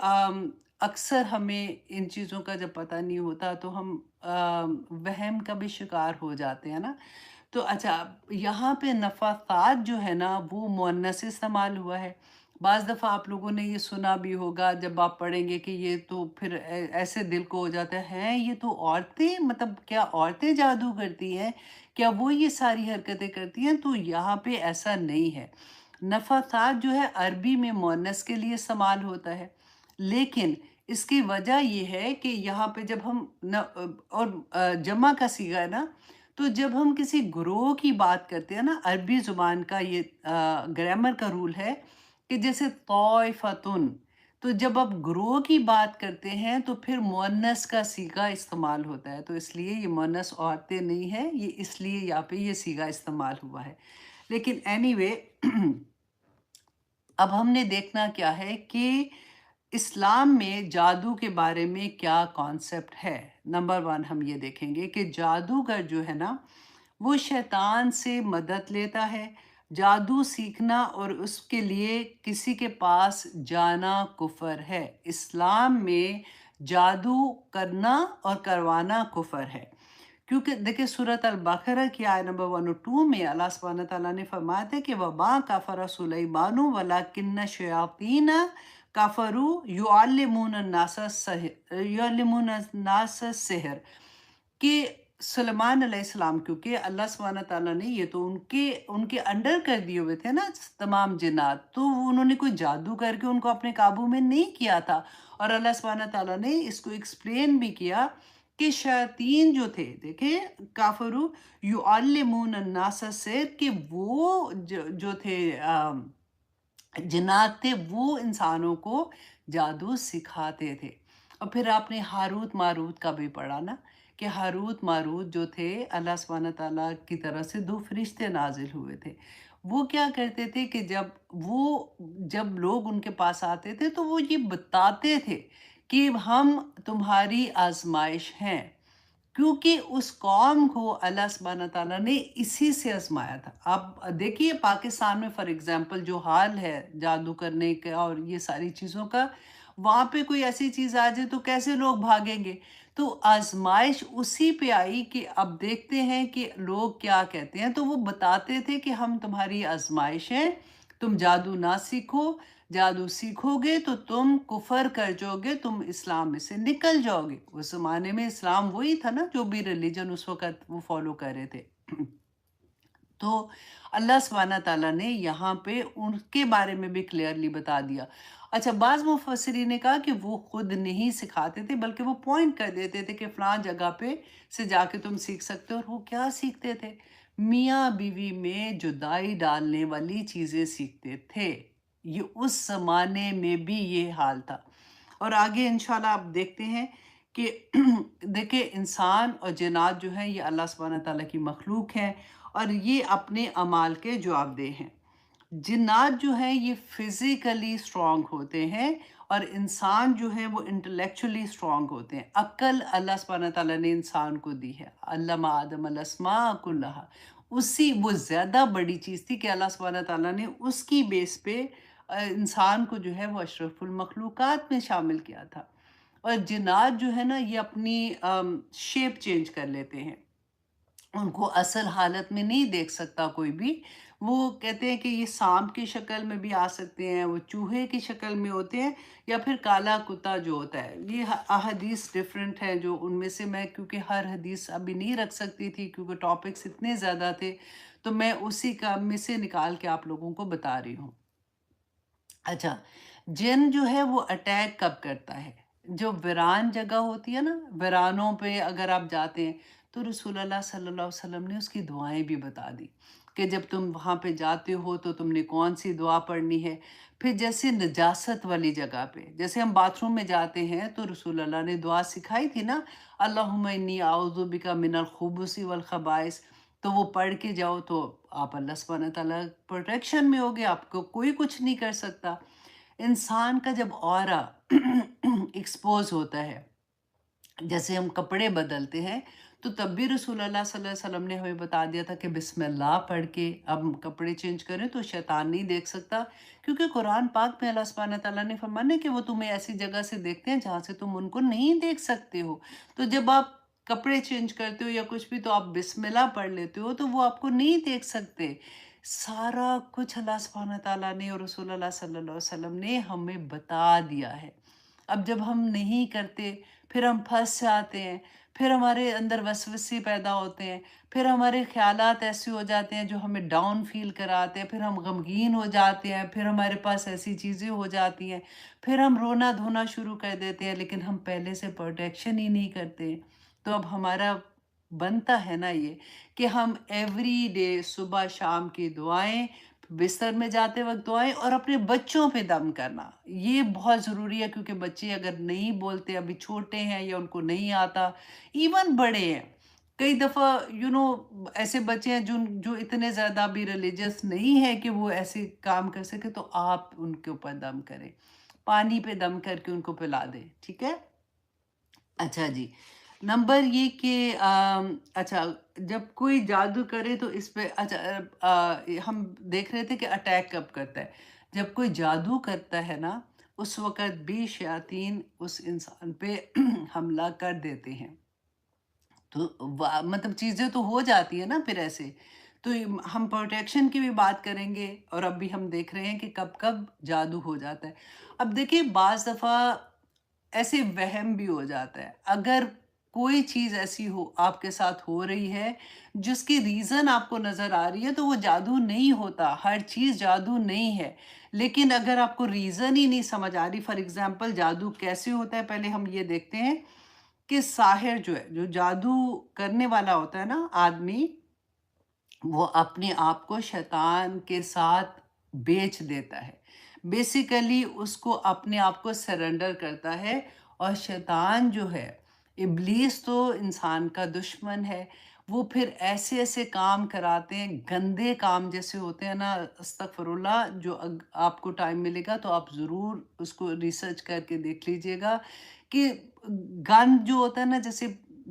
اکثر ہمیں ان چیزوں کا جب پتہ نہیں ہوتا تو ہم وہم کا بھی شکار ہو جاتے ہیں نا۔ تو اچھا، یہاں پہ نفثات جو ہے نا وہ مؤنث استعمال ہوا ہے۔ بعض دفعہ آپ لوگوں نے یہ سنا بھی ہوگا، جب آپ پڑھیں گے کہ یہ تو پھر ایسے دل کو ہو جاتا ہے، ہیں یہ تو عورتیں، مطلب کیا عورتیں جادو کرتی ہیں؟ کیا وہ یہ ساری حرکتیں کرتی ہیں؟ تو یہاں پہ ایسا نہیں ہے۔ نفثات جو ہے عربی میں مؤنث کے لیے استعمال ہوتا ہے، لیکن اس کی وجہ یہ ہے کہ یہاں پہ جب ہم اور جمع کا صیغہ ہے نا، تو جب ہم کسی گروہ کی بات کرتے ہیں نا، عربی زبان کا یہ گرامر کا رول ہے کہ جیسے طائفتن، تو جب آپ گروہ کی بات کرتے ہیں تو پھر مؤنث کا صیغہ استعمال ہوتا ہے، تو اس لیے یہ مؤنث عورتیں نہیں ہے، یہ اس لیے یہاں پہ یہ صیغہ استعمال ہوا ہے۔ لیکن اینی وے اب ہم نے دیکھنا کیا ہے کہ اسلام میں جادو کے بارے میں کیا کانسیپٹ ہے۔ نمبر 1 ہم یہ دیکھیں گے کہ جادوگر جو ہے نا وہ شیطان سے مدد لیتا ہے۔ جادو سیکھنا اور اس کے لیے کسی کے پاس جانا کفر ہے۔ اسلام میں جادو کرنا اور کروانا کفر ہے، کیونکہ دیکھیں سورۃ البقرہ کی آیت نمبر 102 میں اللہ سبحانہ تعالیٰ نے فرمایا تھا کہ وَمَا كَفَرَ سُلَيْمَانُ وَلَكِنَّ الشَّيَاطِينَ كَفَرُوا يُعَلِّمُونَ النَّاسَ السِّحْرَ، کہ سلیمان علیہ السلام، کیونکہ اللہ سبحانہ تعالیٰ نے یہ تو ان کے انڈر کر دیے ہوئے تھے نا تمام جنات، تو انہوں نے کوئی جادو کر کے ان کو اپنے قابو میں نہیں کیا تھا۔ اور اللہ سبحانہ تعالیٰ نے اس کو ایکسپلین بھی کیا کہ شیاطین جو تھے، دیکھیں کافرو یعلمون الناس السحر، کہ وہ جو تھے جنات تھے، وہ انسانوں کو جادو سکھاتے تھے۔ اور پھر آپ نے ہاروت ماروت کا بھی پڑھا نا، کہ ہاروت ماروت جو تھے اللہ سبحانہ تعالیٰ کی طرف سے 2 فرشتے نازل ہوئے تھے۔ وہ کیا کرتے تھے کہ جب لوگ ان کے پاس آتے تھے تو وہ یہ بتاتے تھے کہ ہم تمہاری آزمائش ہیں، کیونکہ اس قوم کو اللہ سبحانہ تعالیٰ نے اسی سے آزمایا تھا۔ آپ دیکھیے پاکستان میں فار ایگزامپل جو حال ہے جادو کرنے کا اور یہ ساری چیزوں کا، وہاں پہ کوئی ایسی چیز آ جائے تو کیسے لوگ بھاگیں گے؟ تو آزمائش اسی پہ آئی کہ اب دیکھتے ہیں کہ لوگ کیا کہتے ہیں۔ تو وہ بتاتے تھے کہ ہم تمہاری آزمائش ہیں، تم جادو نہ سیکھو، جادو سیکھو گے تو تم کفر کر جاؤ گے، تم اسلام میں سے نکل جاؤ گے۔ اس زمانے میں اسلام وہی تھا نا جو بھی ریلیجن اس وقت وہ فالو کر رہے تھے۔ تو اللہ سبحانہ تعالیٰ نے یہاں پہ ان کے بارے میں بھی کلیئرلی بتا دیا۔ اچھا، بعض مفسرین نے کہا کہ وہ خود نہیں سکھاتے تھے، بلکہ وہ پوائنٹ کر دیتے تھے کہ فلاں جگہ پہ سے جا کے تم سیکھ سکتے ہو۔ اور وہ کیا سیکھتے تھے؟ میاں بیوی میں جدائی ڈالنے والی چیزیں سیکھتے تھے۔ یہ اس زمانے میں بھی یہ حال تھا۔ اور آگے انشاءاللہ آپ دیکھتے ہیں کہ دیکھیں انسان اور جنات جو ہیں یہ اللہ سبحانہ تعالیٰ کی مخلوق ہیں، اور یہ اپنے اعمال کے جواب دہ ہیں۔ جنات جو ہیں یہ فزیکلی اسٹرانگ ہوتے ہیں، اور انسان جو ہے وہ انٹلیکچولی اسٹرانگ ہوتے ہیں۔ عقل اللہ سبحانہ تعالیٰ نے انسان کو دی ہے، علم آدم الاسماء کلہا، وہ زیادہ بڑی چیز تھی کہ اللہ سبحانہ تعالیٰ نے اس کی بیس پہ انسان کو جو ہے وہ اشرف المخلوقات میں شامل کیا تھا۔ اور جنات جو ہے نا یہ اپنی شیپ چینج کر لیتے ہیں، ان کو اصل حالت میں نہیں دیکھ سکتا کوئی بھی۔ وہ کہتے ہیں کہ یہ سانپ کی شکل میں بھی آ سکتے ہیں، وہ چوہے کی شکل میں ہوتے ہیں، یا پھر کالا کتا جو ہوتا ہے۔ یہ احادیث ڈیفرنٹ ہیں جو ان میں سے میں کیونکہ ہر حدیث ابھی نہیں رکھ سکتی تھی کیونکہ ٹاپکس اتنے زیادہ تھے، تو میں اسی کا میں سے نکال کے آپ لوگوں کو بتا رہی ہوں۔ اچھا، جن جو ہے وہ اٹیک کب کرتا ہے؟ جو ویران جگہ ہوتی ہے نا، ویرانوں پہ اگر آپ جاتے ہیں تو رسول اللہ صلی اللہ علیہ وسلم نے اس کی دعائیں بھی بتا دی کہ جب تم وہاں پہ جاتے ہو تو تم نے کون سی دعا پڑھنی ہے۔ پھر جیسے نجاست والی جگہ پہ، جیسے ہم باتھ روم میں جاتے ہیں تو رسول اللہ نے دعا سکھائی تھی نا، اللہم انی اعوذ بک من الخبث والخبائث، تو وہ پڑھ کے جاؤ تو آپ اللہ سبحانہ تعالیٰ پروٹیکشن میں ہوگے، آپ کو کوئی کچھ نہیں کر سکتا۔ انسان کا جب آرا ایکسپوز ہوتا ہے، جیسے ہم کپڑے بدلتے ہیں تو تب بھی رسول اللہ صلی اللہ علیہ وسلم نے ہمیں بتا دیا تھا کہ بسم اللہ پڑھ کے اب ہم کپڑے چینج کریں تو شیطان نہیں دیکھ سکتا، کیونکہ قرآن پاک میں اللہ سبحانہ تعالیٰ نے فرمایا کہ وہ تمہیں ایسی جگہ سے دیکھتے ہیں جہاں سے تم ان کو نہیں دیکھ سکتے ہو۔ تو جب آپ کپڑے چینج کرتے ہو یا کچھ بھی تو آپ بسم اللہ پڑھ لیتے ہو تو وہ آپ کو نہیں دیکھ سکتے۔ سارا کچھ اللہ سبحانہ تعالیٰ نے اور رسول اللہ صلی اللہ علیہ وسلم نے ہمیں بتا دیا ہے۔ اب جب ہم نہیں کرتے پھر ہم پھنس جاتے ہیں، پھر ہمارے اندر وسوسے پیدا ہوتے ہیں، پھر ہمارے خیالات ایسے ہو جاتے ہیں جو ہمیں ڈاؤن فیل کراتے ہیں، پھر ہم غمگین ہو جاتے ہیں، پھر ہمارے پاس ایسی چیزیں ہو جاتی ہیں، پھر ہم رونا دھونا شروع کر دیتے ہیں، لیکن ہم پہلے سے پروٹیکشن ہی نہیں کرتے۔ تو اب ہمارا بنتا ہے نا یہ کہ ہم ایوری ڈے صبح شام کی دعائیں، بستر میں جاتے وقت دعائیں، اور اپنے بچوں پہ دم کرنا یہ بہت ضروری ہے، کیونکہ بچے اگر نہیں بولتے، ابھی چھوٹے ہیں یا ان کو نہیں آتا، ایون بڑے ہیں، کئی دفعہ ایسے بچے ہیں جو اتنے زیادہ بھی ریلیجس نہیں ہے کہ وہ ایسے کام کر سکے، تو آپ ان کے اوپر دم کریں، پانی پہ دم کر کے ان کو پلا دیں، ٹھیک ہے؟ اچھا جی، نمبر یہ کہ اچھا، جب کوئی جادو کرے تو اس پہ اچھا ہم دیکھ رہے تھے کہ اٹیک کب کرتا ہے۔ جب کوئی جادو کرتا ہے نا، اس وقت بھی شیاطین اس انسان پہ حملہ کر دیتے ہیں۔ تو مطلب چیزیں تو ہو جاتی ہیں نا پھر ایسے، تو ہم پروٹیکشن کی بھی بات کریں گے، اور اب بھی ہم دیکھ رہے ہیں کہ کب کب جادو ہو جاتا ہے۔ اب دیکھیں بعض دفعہ ایسے وہم بھی ہو جاتا ہے، اگر کوئی چیز ایسی ہو آپ کے ساتھ ہو رہی ہے جس کی ریزن آپ کو نظر آ رہی ہے تو وہ جادو نہیں ہوتا، ہر چیز جادو نہیں ہے، لیکن اگر آپ کو ریزن ہی نہیں سمجھ آ رہی، فار ایگزامپل جادو کیسے ہوتا ہے پہلے ہم یہ دیکھتے ہیں کہ ساحر جو ہے، جو جادو کرنے والا ہوتا ہے نا آدمی، وہ اپنے آپ کو شیطان کے ساتھ بیچ دیتا ہے، بیسیکلی اس کو اپنے آپ کو سرنڈر کرتا ہے، اور شیطان جو ہے، ابلیس تو انسان کا دشمن ہے، وہ پھر ایسے ایسے کام کراتے ہیں، گندے کام جیسے ہوتے ہیں نا، استغفر اللہ، جو آپ کو ٹائم ملے گا تو آپ ضرور اس کو ریسرچ کر کے دیکھ لیجئے گا کہ گند جو ہوتا ہے نا، جیسے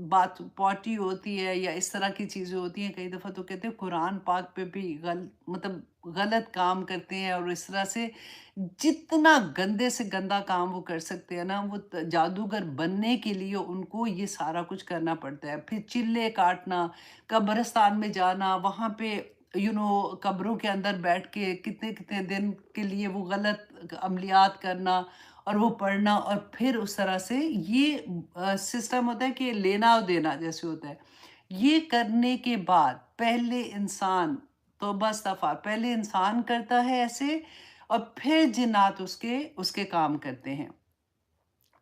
بات پاٹی ہوتی ہے یا اس طرح کی چیزیں ہوتی ہیں، کئی دفعہ تو کہتے ہیں قرآن پاک پہ بھی مطلب غلط کام کرتے ہیں، اور اس طرح سے جتنا گندے سے گندا کام وہ کر سکتے ہیں نا، وہ جادوگر بننے کے لیے ان کو یہ سارا کچھ کرنا پڑتا ہے، پھر چلے کاٹنا، قبرستان میں جانا، وہاں پہ قبروں کے اندر بیٹھ کے کتنے کتنے دن کے لیے وہ غلط عملیات کرنا، اور وہ پڑھنا، اور پھر اس طرح سے یہ سسٹم ہوتا ہے کہ لینا اور دینا جیسے ہوتا ہے، یہ کرنے کے بعد پہلے انسان، توبہ استغفار، پہلے انسان کرتا ہے ایسے، اور پھر جنات اس کے کام کرتے ہیں۔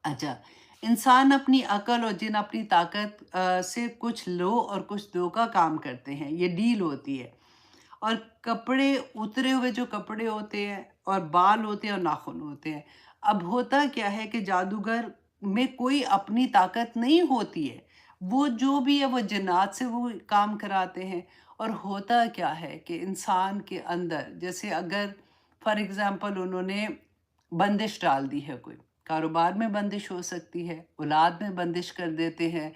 اچھا، انسان اپنی عقل اور جن اپنی طاقت سے کچھ لو اور کچھ دو کا کام کرتے ہیں، یہ ڈیل ہوتی ہے، اور کپڑے اترے ہوئے جو کپڑے ہوتے ہیں، اور بال ہوتے ہیں، اور ناخن ہوتے ہیں۔ اب ہوتا کیا ہے کہ جادوگر میں کوئی اپنی طاقت نہیں ہوتی ہے، وہ جو بھی ہے وہ جنات سے وہ کام کراتے ہیں، اور ہوتا کیا ہے کہ انسان کے اندر جیسے اگر فار ایگزامپل انہوں نے بندش ڈال دی ہے، کوئی کاروبار میں بندش ہو سکتی ہے، اولاد میں بندش کر دیتے ہیں،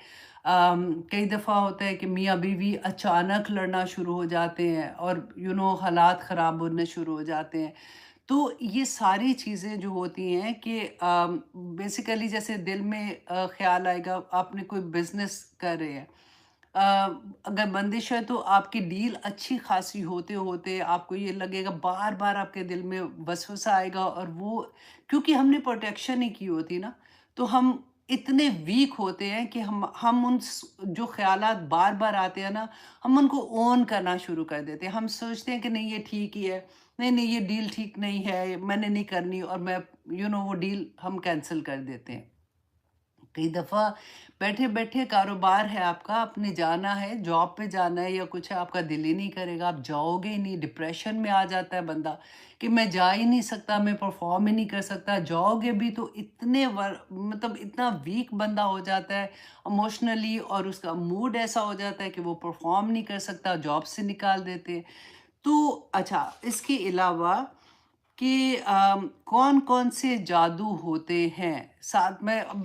کئی دفعہ ہوتا ہے کہ میاں بیوی اچانک لڑنا شروع ہو جاتے ہیں، اور حالات خراب ہونے شروع ہو جاتے ہیں، تو یہ ساری چیزیں جو ہوتی ہیں کہ بیسیکلی جیسے دل میں خیال آئے گا آپ نے کوئی بزنس کر رہے ہیں، اگر بندش ہے تو آپ کی ڈیل اچھی خاصی ہوتے ہوتے آپ کو یہ لگے گا، بار بار آپ کے دل میں وسوسہ آئے گا، اور وہ کیونکہ ہم نے پروٹیکشن نہیں کی ہوتی نا، تو ہم اتنے ویک ہوتے ہیں کہ ہم جو خیالات بار بار آتے ہیں نا، ہم ان کو اون کرنا شروع کر دیتے ہیں، ہم سوچتے ہیں کہ نہیں یہ ٹھیک ہی ہے، نہیں نہیں یہ ڈیل ٹھیک نہیں ہے، میں نے نہیں کرنی، اور میں وہ ڈیل ہم کینسل کر دیتے ہیں۔ کئی دفعہ بیٹھے بیٹھے کاروبار ہے آپ کا، آپ نے جانا ہے، جاب پہ جانا ہے یا کچھ ہے، آپ کا دل ہی نہیں کرے گا، آپ جاؤ گے ہی نہیں، ڈپریشن میں آ جاتا ہے بندہ کہ میں جا ہی نہیں سکتا، میں پرفارم ہی نہیں کر سکتا، جاؤ گے بھی تو مطلب اتنا ویک بندہ ہو جاتا ہے اموشنلی، اور اس کا موڈ ایسا ہو جاتا ہے کہ وہ پرفارم نہیں کر سکتا، جاب سے نکال دیتے ہیں۔ تو اچھا، اس کے علاوہ کہ کون کون سے جادو ہوتے ہیں، ساتھ میں اب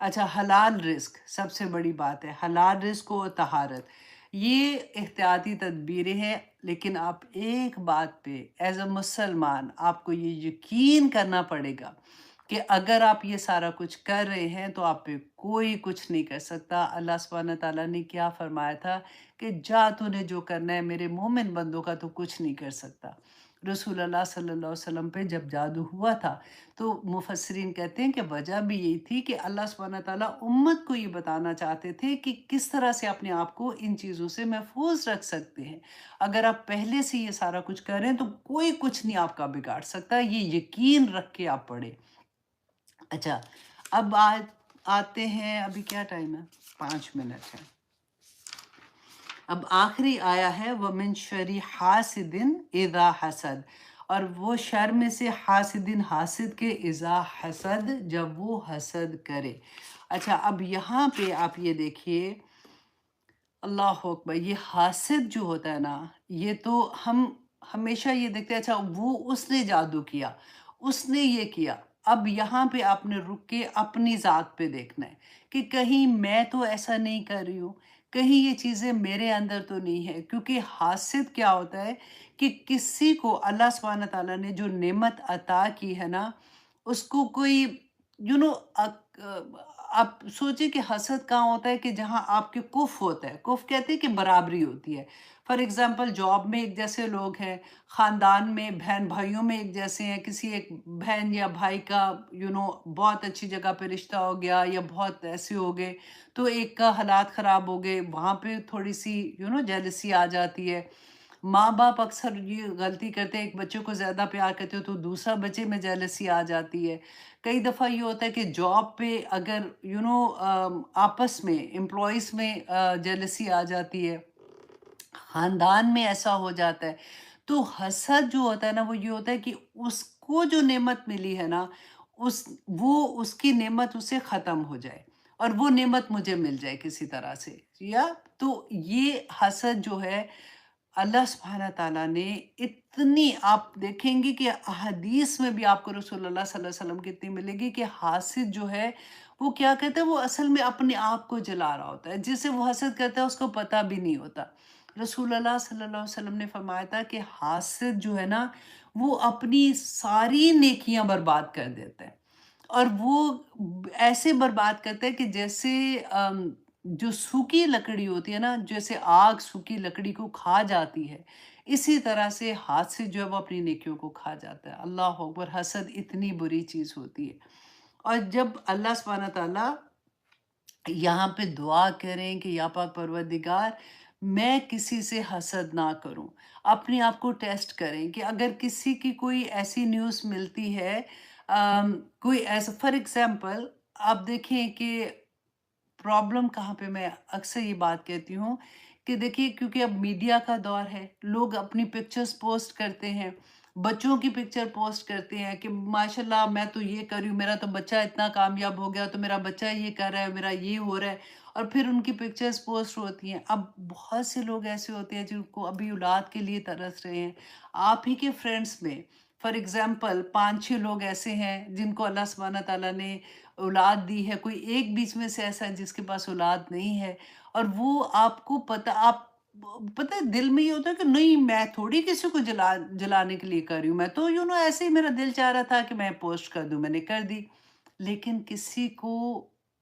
اچھا، حلال رزق سب سے بڑی بات ہے، حلال رزق و طہارت، یہ احتیاطی تدبیریں ہیں، لیکن آپ ایک بات پہ ایز اے مسلمان آپ کو یہ یقین کرنا پڑے گا کہ اگر آپ یہ سارا کچھ کر رہے ہیں تو آپ پہ کوئی کچھ نہیں کر سکتا۔ اللہ سبحانہ تعالیٰ نے کیا فرمایا تھا کہ جا تو نے جو کرنا ہے میرے مومن بندوں کا تو کچھ نہیں کر سکتا۔ رسول اللہ صلی اللہ علیہ وسلم پہ جب جادو ہوا تھا تو مفسرین کہتے ہیں کہ وجہ بھی یہی تھی کہ اللہ سبحانہ تعالیٰ امت کو یہ بتانا چاہتے تھے کہ کس طرح سے اپنے آپ کو ان چیزوں سے محفوظ رکھ سکتے ہیں۔ اگر آپ پہلے سے یہ سارا کچھ کر رہے ہیں تو کوئی کچھ نہیں آپ کا بگاڑ سکتا، یہ یقین رکھ کے آپ پڑھیں۔ اچھا، اب آتے ہیں، ابھی کیا ٹائم ہے؟ 5 منٹ ہے۔ اب آخری آیا ہے وَمِن شَرِّ حَاسِدٍ اِذَا حَسَد، اور وہ شر میں سے حاسدن حاسد کے اذا حسد جب وہ حسد کرے۔ اچھا، اب یہاں پہ آپ یہ دیکھیے، اللہ اکبر، یہ حاسد جو ہوتا ہے نا، یہ تو ہم ہمیشہ یہ دیکھتے ہیں، اچھا وہ اس نے جادو کیا، اس نے یہ کیا۔ اب یہاں پہ آپ نے رک کے اپنی ذات پہ دیکھنا ہے کہ کہیں میں تو ایسا نہیں کر رہی ہوں، کہیں یہ چیزیں میرے اندر تو نہیں ہے، کیونکہ حاسد کیا ہوتا ہے کہ کسی کو اللہ سبحانہ تعالیٰ نے جو نعمت عطا کی ہے نا، اس کو کوئی یو نو آپ سوچیں کہ حسد کہاں ہوتا ہے کہ جہاں آپ کے کف ہوتا ہے، کف کہتے ہیں کہ برابری ہوتی ہے۔ فار ایگزامپل جاب میں ایک جیسے لوگ ہیں، خاندان میں بہن بھائیوں میں ایک جیسے ہیں، کسی ایک بہن یا بھائی کا بہت اچھی جگہ پہ رشتہ ہو گیا یا بہت ایسے ہو گئے تو ایک کا حالات خراب ہو گئے، وہاں پہ تھوڑی سی جیلسی آ جاتی ہے۔ ماں باپ اکثر یہ غلطی کرتے ہیں، ایک بچے کو زیادہ پیار کرتے ہو تو دوسرا بچے میں جیلسی آ جاتی ہے۔ کئی دفعہ یہ ہوتا ہے کہ جاب پہ اگر آپس میں امپلائیز میں جیلسی آ جاتی ہے، خاندان میں ایسا ہو جاتا ہے، تو حسد جو ہوتا ہے نا وہ یہ ہوتا ہے کہ اس کو جو نعمت ملی ہے نا، اس کی نعمت اسے ختم ہو جائے اور وہ نعمت مجھے مل جائے کسی طرح سے، یا تو یہ حسد جو ہے اللہ سبحانہ تعالیٰ نے اتنی، آپ دیکھیں گے کہ احادیث میں بھی آپ کو رسول اللہ صلی اللہ علیہ وسلم کی اتنی ملے گی کہ حاسد جو ہے وہ کیا کہتا ہے، وہ اصل میں اپنے آپ کو جلا رہا ہوتا ہے، جسے وہ حسد کرتا ہے اس کو پتہ بھی نہیں ہوتا۔ رسول اللہ صلی اللہ علیہ وسلم نے فرمایا تھا کہ حاسد جو ہے نا وہ اپنی ساری نیکیاں برباد کر دیتا ہے، اور وہ ایسے برباد کرتا ہے کہ جیسے جو سوکھی لکڑی ہوتی ہے نا، جیسے آگ سوکھی لکڑی کو کھا جاتی ہے، اسی طرح سے ہاتھ سے جو ہے وہ اپنی نیکیوں کو کھا جاتا ہے۔ اللہ اکبر، حسد اتنی بری چیز ہوتی ہے۔ اور جب اللہ سبحانہ تعالیٰ یہاں پہ دعا کریں کہ یا پاک پروردگار میں کسی سے حسد نہ کروں، اپنے آپ کو ٹیسٹ کریں کہ اگر کسی کی کوئی ایسی نیوز ملتی ہے، کوئی ایسا فار ایگزامپل آپ دیکھیں کہ پرابلم کہاں پہ، میں اکثر یہ بات کہتی ہوں کہ دیکھیے کیونکہ اب میڈیا کا دور ہے، لوگ اپنی پکچرز پوسٹ کرتے ہیں، بچوں کی پکچر پوسٹ کرتے ہیں کہ ماشاءاللہ میں تو یہ کر رہی ہوں، میرا تو بچہ اتنا کامیاب ہو گیا، تو میرا بچہ یہ کر رہا ہے، میرا یہ ہو رہا ہے، اور پھر ان کی پکچرز پوسٹ ہوتی ہیں۔ اب بہت سے لوگ ایسے ہوتے ہیں جن کو ابھی اولاد کے لیے ترس رہے ہیں، آپ ہی کے فرینڈس میں فار ایگزامپل 5-6 لوگ ایسے ہیں جن کو اللہ سبحانہ تعالیٰ نے اولاد دی ہے، کوئی ایک بیچ میں سے ایسا ہے جس کے پاس اولاد نہیں ہے، اور وہ آپ کو پتہ ہے دل میں یہ ہوتا ہے کہ نہیں میں تھوڑی کسی کو جلانے کے لیے کر رہی ہوں، میں تو ایسے ہی میرا دل چاہ رہا تھا کہ میں پوسٹ کر دوں، میں نے کر دی، لیکن کسی کو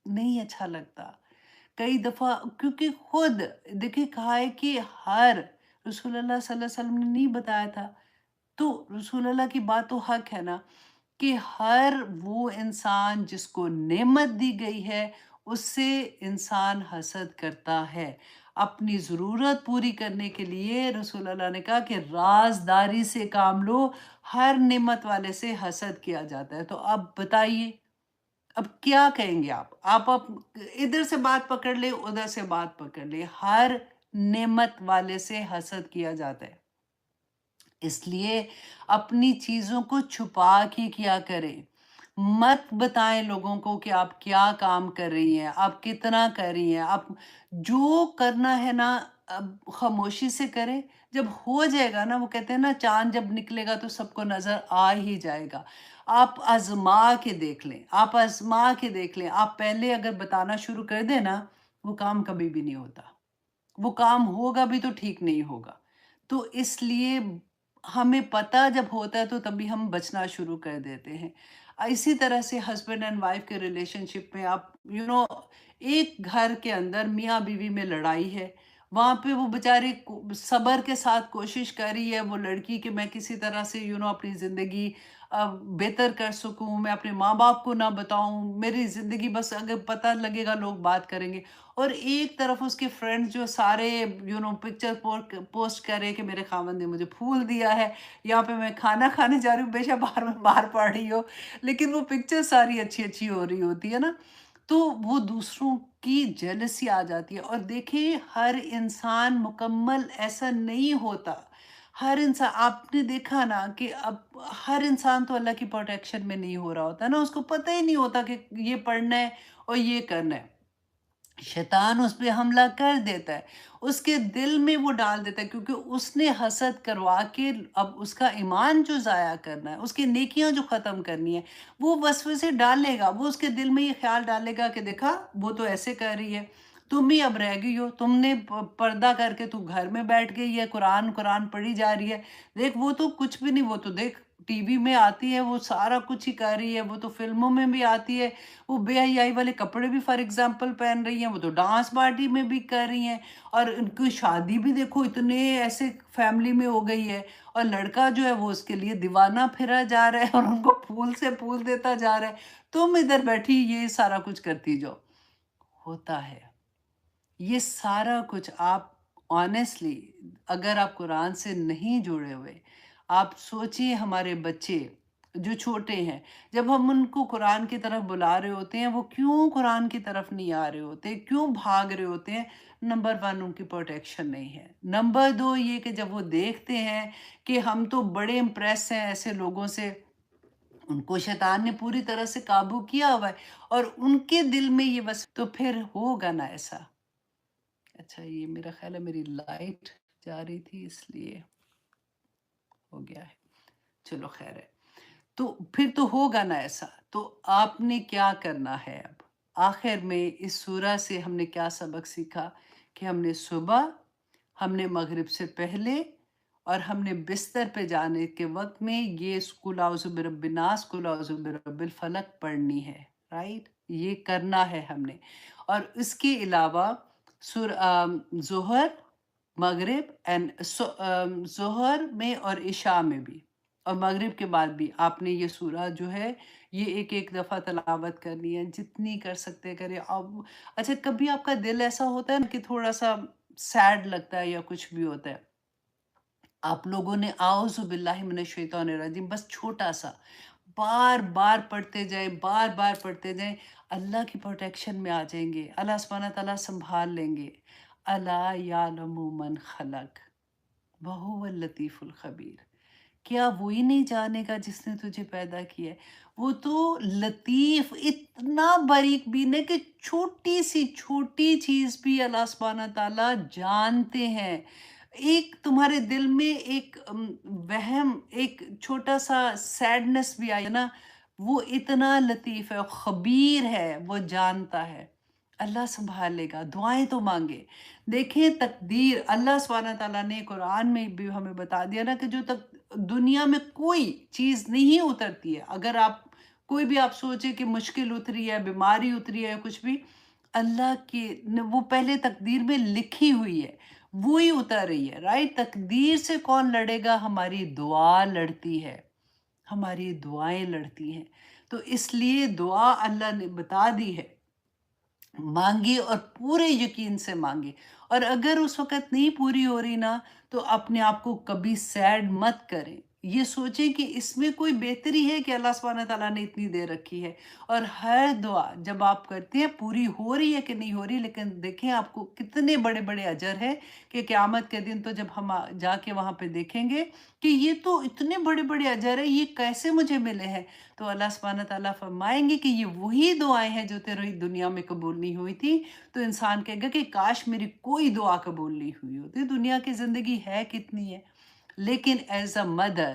نہیں اچھا لگتا۔ کئی دفعہ کیونکہ خود دیکھیں کہا ہے کہ ہر رسول اللہ صلی اللہ علیہ وسلم نے نہیں بتایا تھا، تو رسول اللہ کی بات تو حق ہے نا کہ ہر وہ انسان جس کو نعمت دی گئی ہے اس سے انسان حسد کرتا ہے۔ اپنی ضرورت پوری کرنے کے لیے رسول اللہ نے کہا کہ رازداری سے کام لو، ہر نعمت والے سے حسد کیا جاتا ہے۔ تو اب بتائیے اب کیا کہیں گے آپ ادھر سے بات پکڑ لے، ادھر سے بات پکڑ لے، ہر نعمت والے سے حسد کیا جاتا ہے۔ اس لیے اپنی چیزوں کو چھپا کے کیا کریں، مت بتائیں لوگوں کو کہ آپ کیا کام کر رہی ہیں، آپ کتنا کر رہی ہیں، آپ جو کرنا ہے نا اب خاموشی سے کریں، جب ہو جائے گا نا، وہ کہتے ہیں نا چاند جب نکلے گا تو سب کو نظر آ ہی جائے گا۔ آپ آزما کے دیکھ لیں، آپ آزما کے دیکھ لیں، آپ پہلے اگر بتانا شروع کر دیں نا، وہ کام کبھی بھی نہیں ہوتا، وہ کام ہوگا بھی تو ٹھیک نہیں ہوگا۔ تو اس لیے ہمیں پتہ جب ہوتا ہے تو تبھی ہم بچنا شروع کر دیتے ہیں۔ اسی طرح سے ہسبینڈ اینڈ وائف کے ریلیشن شپ میں آپ ایک گھر کے اندر میاں بیوی میں لڑائی ہے، وہاں پہ وہ بیچاری صبر کے ساتھ کوشش کر رہی ہے وہ لڑکی کہ میں کسی طرح سے اپنی زندگی بہتر کر سکوں، میں اپنے ماں باپ کو نہ بتاؤں، میری زندگی بس اگر پتہ لگے گا لوگ بات کریں گے۔ اور ایک طرف اس کے فرینڈ جو سارے پکچر پوسٹ کر رہے کہ میرے خاوند نے مجھے پھول دیا ہے، یہاں پہ میں کھانا کھانے جا رہی ہوں، بے شک باہر میں باہر پڑ رہی ہو، لیکن وہ پکچر ساری اچھی اچھی ہو رہی ہوتی ہے نا، تو وہ دوسروں کی جیلسی آ جاتی ہے۔ اور دیکھیں ہر انسان مکمل ایسا نہیں ہوتا، ہر انسان آپ نے دیکھا نا کہ اب ہر انسان تو اللہ کی پروٹیکشن میں نہیں ہو رہا ہوتا نا، اس کو پتہ ہی نہیں ہوتا کہ یہ پڑھنا ہے اور یہ کرنا ہے، شیطان اس پہ حملہ کر دیتا ہے، اس کے دل میں وہ ڈال دیتا ہے، کیونکہ اس نے حسد کروا کے اب اس کا ایمان جو ضائع کرنا ہے، اس کی نیکیاں جو ختم کرنی ہے، وہ وسوسے ڈالے گا، وہ اس کے دل میں یہ خیال ڈالے گا کہ دیکھا وہ تو ایسے کر رہی ہے، تم ہی اب رہ گئی ہو، تم نے پردہ کر کے تو گھر میں بیٹھ گئی ہے، قرآن پڑھی جا رہی ہے، دیکھ وہ تو کچھ بھی نہیں، وہ تو دیکھ ٹی وی میں آتی ہے، وہ سارا کچھ ہی کر رہی ہے، وہ تو فلموں میں بھی آتی ہے، وہ بے حیائی والے کپڑے بھی فار ایگزامپل پہن رہی ہیں، وہ تو ڈانس پارٹی میں بھی کر رہی ہیں، اور ان کی شادی بھی دیکھو اتنے ایسے فیملی میں ہو گئی ہے، اور لڑکا جو ہے وہ اس کے لیے دیوانہ پھرا جا رہا ہے اور ان کو پھول سے پھول دیتا جا رہا ہے، تم ادھر بیٹھی یہ سارا کچھ کرتی جاؤ۔ ہوتا ہے یہ سارا کچھ، آپ آنیسٹلی اگر آپ قرآن سے نہیں جڑے ہوئے، آپ سوچیں ہمارے بچے جو چھوٹے ہیں، جب ہم ان کو قرآن کی طرف بلا رہے ہوتے ہیں، وہ کیوں قرآن کی طرف نہیں آ رہے ہوتے، کیوں بھاگ رہے ہوتے ہیں؟ نمبر 1 ان کی پروٹیکشن نہیں ہے، نمبر 2 یہ کہ جب وہ دیکھتے ہیں کہ ہم تو بڑے امپریس ہیں ایسے لوگوں سے، ان کو شیطان نے پوری طرح سے قابو کیا ہوا ہے، اور ان کے دل میں یہ بس تو پھر ہوگا نا ایسا۔ اچھا یہ میرا خیال ہے میری لائٹ جا رہی تھی اس لیے ہو گیا ہے، چلو خیر ہے، تو پھر تو ہوگا نا ایسا۔ تو آپ نے کیا کرنا ہے اب؟ آخر میں اس سورہ سے ہم نے کیا سبق سیکھا؟ کہ ہم نے صبح، ہم نے مغرب سے پہلے، اور ہم نے بستر پہ جانے کے وقت میں یہ قل اعوذ برب الناس، قل اعوذ برب الفلق پڑھنی ہے، رائٹ؟ یہ کرنا ہے ہم نے۔ اور اس کے علاوہ ظہر، مغرب ظہر میں اور عشاء میں بھی، اور مغرب کے بعد بھی آپ نے یہ سورہ جو ہے یہ ایک ایک دفعہ تلاوت کرنی ہے، جتنی کر سکتے کریں۔ اب اچھا کبھی آپ کا دل ایسا ہوتا ہے نا کہ تھوڑا سا سیڈ لگتا ہے یا کچھ بھی ہوتا ہے، آپ لوگوں نے اعوذ باللہ من الشیطان الرجیم بس چھوٹا سا بار بار پڑھتے جائیں، بار بار پڑھتے جائیں، اللہ کی پروٹیکشن میں آ جائیں گے، اللہ سبحانہ تعالیٰ سنبھال لیں گے۔ الا یعلم من خلق وہو اللطیف الخبیر، کیا وہی نہیں جانے گا جس نے تجھے پیدا کیا ہے؟ وہ تو لطیف، اتنا باریک بین ہے کہ چھوٹی سی چھوٹی چیز بھی اللہ سبحانہ تعالیٰ جانتے ہیں۔ ایک تمہارے دل میں ایک وہم، ایک چھوٹا سا سیڈنس بھی آیا نا، وہ اتنا لطیف ہے، خبیر ہے، وہ جانتا ہے، اللہ سنبھال لے گا۔ دعائیں تو مانگے، دیکھیں تقدیر اللہ سبحانہ تعالیٰ نے قرآن میں بھی ہمیں بتا دیا نا کہ جو تک دنیا میں کوئی چیز نہیں اترتی ہے، اگر آپ کوئی بھی آپ سوچے کہ مشکل اتری ہے، بیماری اتری ہے، کچھ بھی، اللہ کی وہ پہلے تقدیر میں لکھی ہوئی ہے، وہی اتر رہی ہے، رائٹ؟ تقدیر سے کون لڑے گا؟ ہماری دعا لڑتی ہے، ہماری دعائیں لڑتی ہیں۔ تو اس لیے دعا اللہ نے بتا دی ہے، مانگی اور پورے یقین سے مانگی، اور اگر اس وقت نہیں پوری ہو رہی نا تو اپنے آپ کو کبھی سیڈ مت کریں، یہ سوچیں کہ اس میں کوئی بہتری ہے کہ اللہ سبحانہ تعالیٰ نے اتنی دے رکھی ہے، اور ہر دعا جب آپ کرتے ہیں پوری ہو رہی ہے کہ نہیں ہو رہی، لیکن دیکھیں آپ کو کتنے بڑے بڑے اجر ہے کہ قیامت کے دن تو جب ہم جا کے وہاں پہ دیکھیں گے کہ یہ تو اتنے بڑے بڑے اجر ہیں، یہ کیسے مجھے ملے ہیں، تو اللہ سبحانہ تعالیٰ فرمائیں گے کہ یہ وہی دعائیں ہیں جو تیری دنیا میں قبول نہیں ہوئی تھی۔ تو انسان کہے گا کہ کاش میری کوئی دعا قبول نہیں ہوئی ہوتی، دنیا کی زندگی ہے کتنی ہے، لیکن as a mother,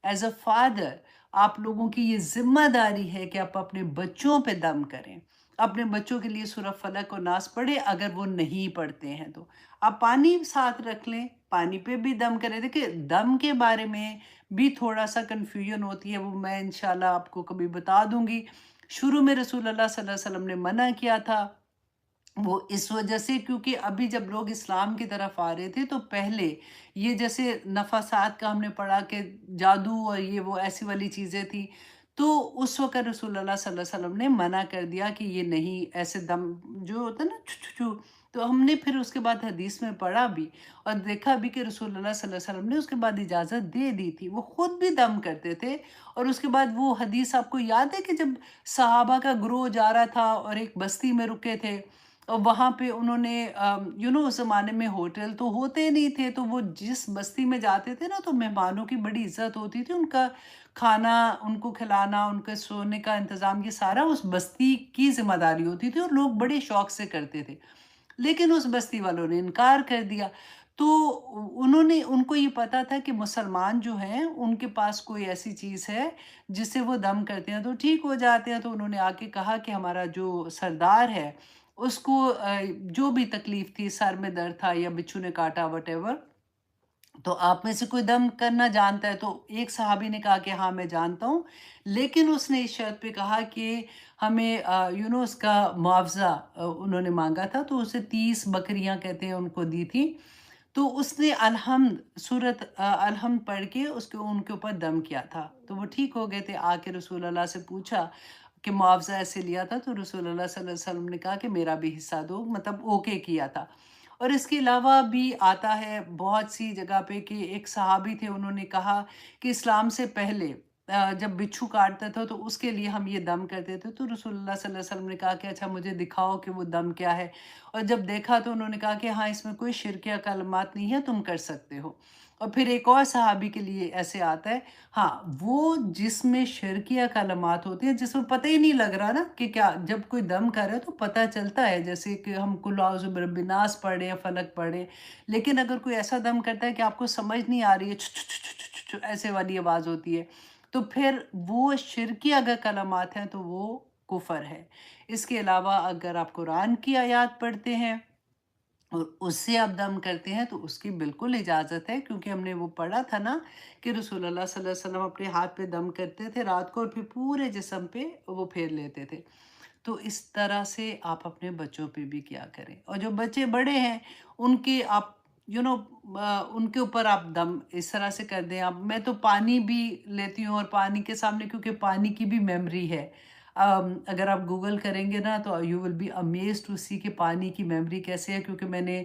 as a father, آپ لوگوں کی یہ ذمہ داری ہے کہ آپ اپنے بچوں پہ دم کریں، اپنے بچوں کے لیے سورہ فلق و ناس پڑھیں اگر وہ نہیں پڑھتے ہیں تو۔ آپ پانی ساتھ رکھ لیں، پانی پہ بھی دم کریں۔ دیکھیں دم کے بارے میں بھی تھوڑا سا کنفیوژن ہوتی ہے، وہ میں انشاءاللہ آپ کو کبھی بتا دوں گی۔ شروع میں رسول اللہ صلی اللہ علیہ وسلم نے منع کیا تھا، وہ اس وجہ سے کیونکہ ابھی جب لوگ اسلام کی طرف آ رہے تھے تو پہلے یہ جیسے نفاسات کا ہم نے پڑھا کہ جادو اور یہ وہ ایسی والی چیزیں تھی، تو اس وقت رسول اللہ صلی اللہ علیہ وسلم نے منع کر دیا کہ یہ نہیں ایسے دم جو ہوتا ہے نا چھو چھو چھو، تو ہم نے پھر اس کے بعد حدیث میں پڑھا بھی اور دیکھا بھی کہ رسول اللہ صلی اللہ علیہ وسلم نے اس کے بعد اجازت دے دی تھی، وہ خود بھی دم کرتے تھے۔ اور اس کے بعد وہ حدیث آپ کو یاد ہے کہ جب صحابہ کا گروہ جا رہا تھا اور ایک بستی میں رکے تھے اور وہاں پہ انہوں نے اس زمانے میں ہوٹل تو ہوتے نہیں تھے، تو وہ جس بستی میں جاتے تھے نا تو مہمانوں کی بڑی عزت ہوتی تھی، ان کا کھانا ان کو کھلانا، ان کے سونے کا انتظام، یہ سارا اس بستی کی ذمہ داری ہوتی تھی اور لوگ بڑے شوق سے کرتے تھے۔ لیکن اس بستی والوں نے انکار کر دیا، تو انہوں نے ان کو یہ پتا تھا کہ مسلمان جو ہیں ان کے پاس کوئی ایسی چیز ہے جس سے وہ دم کرتے ہیں تو ٹھیک ہو جاتے ہیں، تو انہوں نے آ کے کہا کہ ہمارا جو سردار ہے اس کو جو بھی تکلیف تھی، سر میں درد تھا یا بچھو نے کاٹا وٹ ایور، تو آپ میں سے کوئی دم کرنا جانتا ہے؟ تو ایک صحابی نے کہا کہ ہاں میں جانتا ہوں، لیکن اس نے اس شرط پہ کہا کہ ہمیں اس کا معاوضہ انہوں نے مانگا تھا، تو اسے 30 بکریاں کہتے ہیں ان کو دی تھی، تو اس نے سورت الحمد پڑھ کے ان کے اوپر دم کیا تھا، تو وہ ٹھیک ہو گئے تھے۔ آ کے رسول اللہ سے پوچھا کہ معاوضہ ایسے لیا تھا، تو رسول اللہ صلی اللہ علیہ وسلم نے کہا کہ میرا بھی حصہ دو، مطلب اوکے کیا تھا۔ اور اس کے علاوہ بھی آتا ہے بہت سی جگہ پہ کہ ایک صحابی تھے، انہوں نے کہا کہ اسلام سے پہلے جب بچھو کاٹتا تھا تو اس کے لیے ہم یہ دم کرتے تھے، تو رسول اللہ صلی اللہ علیہ وسلم نے کہا کہ اچھا مجھے دکھاؤ کہ وہ دم کیا ہے، اور جب دیکھا تو انہوں نے کہا کہ ہاں اس میں کوئی شرکیہ کلمات نہیں ہے، تم کر سکتے ہو۔ اور پھر ایک اور صحابی کے لیے ایسے آتا ہے، ہاں وہ جس میں شرکیہ کلمات ہوتے ہیں، جس میں پتہ ہی نہیں لگ رہا نا کہ کیا، جب کوئی دم کر رہا ہے تو پتہ چلتا ہے، جیسے کہ ہم کل اعوذ برب الناس پڑھیں یا فلک پڑھیں، لیکن اگر کوئی ایسا دم کرتا ہے کہ آپ کو سمجھ نہیں آ رہی ہے، چھو چھو چھو چھو چھو چھو ایسے والی آواز ہوتی ہے، تو پھر وہ شرکی اگر کلمات ہیں تو وہ کفر ہے۔ اس کے علاوہ اگر آپ قرآن کی آیات پڑھتے ہیں اور اس سے آپ دم کرتے ہیں تو اس کی بالکل اجازت ہے، کیونکہ ہم نے وہ پڑھا تھا نا کہ رسول اللہ صلی اللہ علیہ وسلم اپنے ہاتھ پہ دم کرتے تھے رات کو اور پھر پورے جسم پہ وہ پھیر لیتے تھے۔ تو اس طرح سے آپ اپنے بچوں پہ بھی کیا کریں، اور جو بچے بڑے ہیں ان کے آپ ان کے اوپر آپ دم اس طرح سے کر دیں۔ آپ میں تو پانی بھی لیتی ہوں اور پانی کے سامنے، کیونکہ پانی کی بھی میموری ہے، اگر آپ گوگل کریں گے نا تو you will be amazed to see کہ پانی کی میموری کیسے ہے، کیونکہ میں نے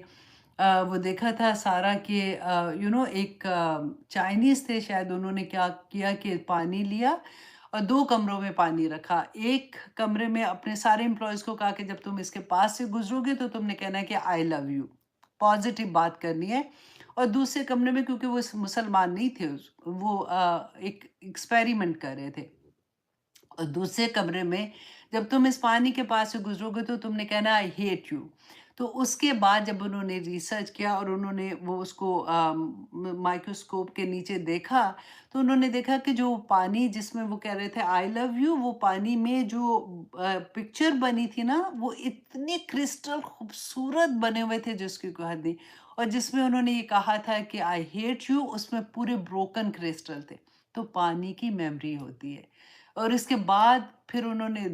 وہ دیکھا تھا سارا کہ ایک چائنیز تھے شاید، انہوں نے کیا کیا کہ پانی لیا اور 2 کمروں میں پانی رکھا۔ ایک کمرے میں اپنے سارے امپلائیز کو کہا کہ جب تم اس کے پاس سے گزرو گے تو تم نے کہنا ہے کہ آئی لو یو، پازیٹیو بات کرنی ہے، اور دوسرے کمرے میں، کیونکہ وہ مسلمان نہیں تھے، وہ ایک ایکسپیریمنٹ کر رہے تھے، اور دوسرے کمرے میں جب تم اس پانی کے پاس سے گزرو گے تو تم نے کہنا آئی ہیٹ یو۔ تو اس کے بعد جب انہوں نے ریسرچ کیا اور انہوں نے وہ اس کو مائکروسکوپ کے نیچے دیکھا، تو انہوں نے دیکھا کہ جو پانی جس میں وہ کہہ رہے تھے آئی لو یو، وہ پانی میں جو پکچر بنی تھی نا وہ اتنے کرسٹل خوبصورت بنے ہوئے تھے جس کی کوئی حد نہیں، اور جس میں انہوں نے یہ کہا تھا کہ آئی ہیٹ یو، اس میں پورے بروکن کرسٹل تھے۔ تو پانی کی میموری ہوتی ہے۔ اور اس کے بعد پھر انہوں نے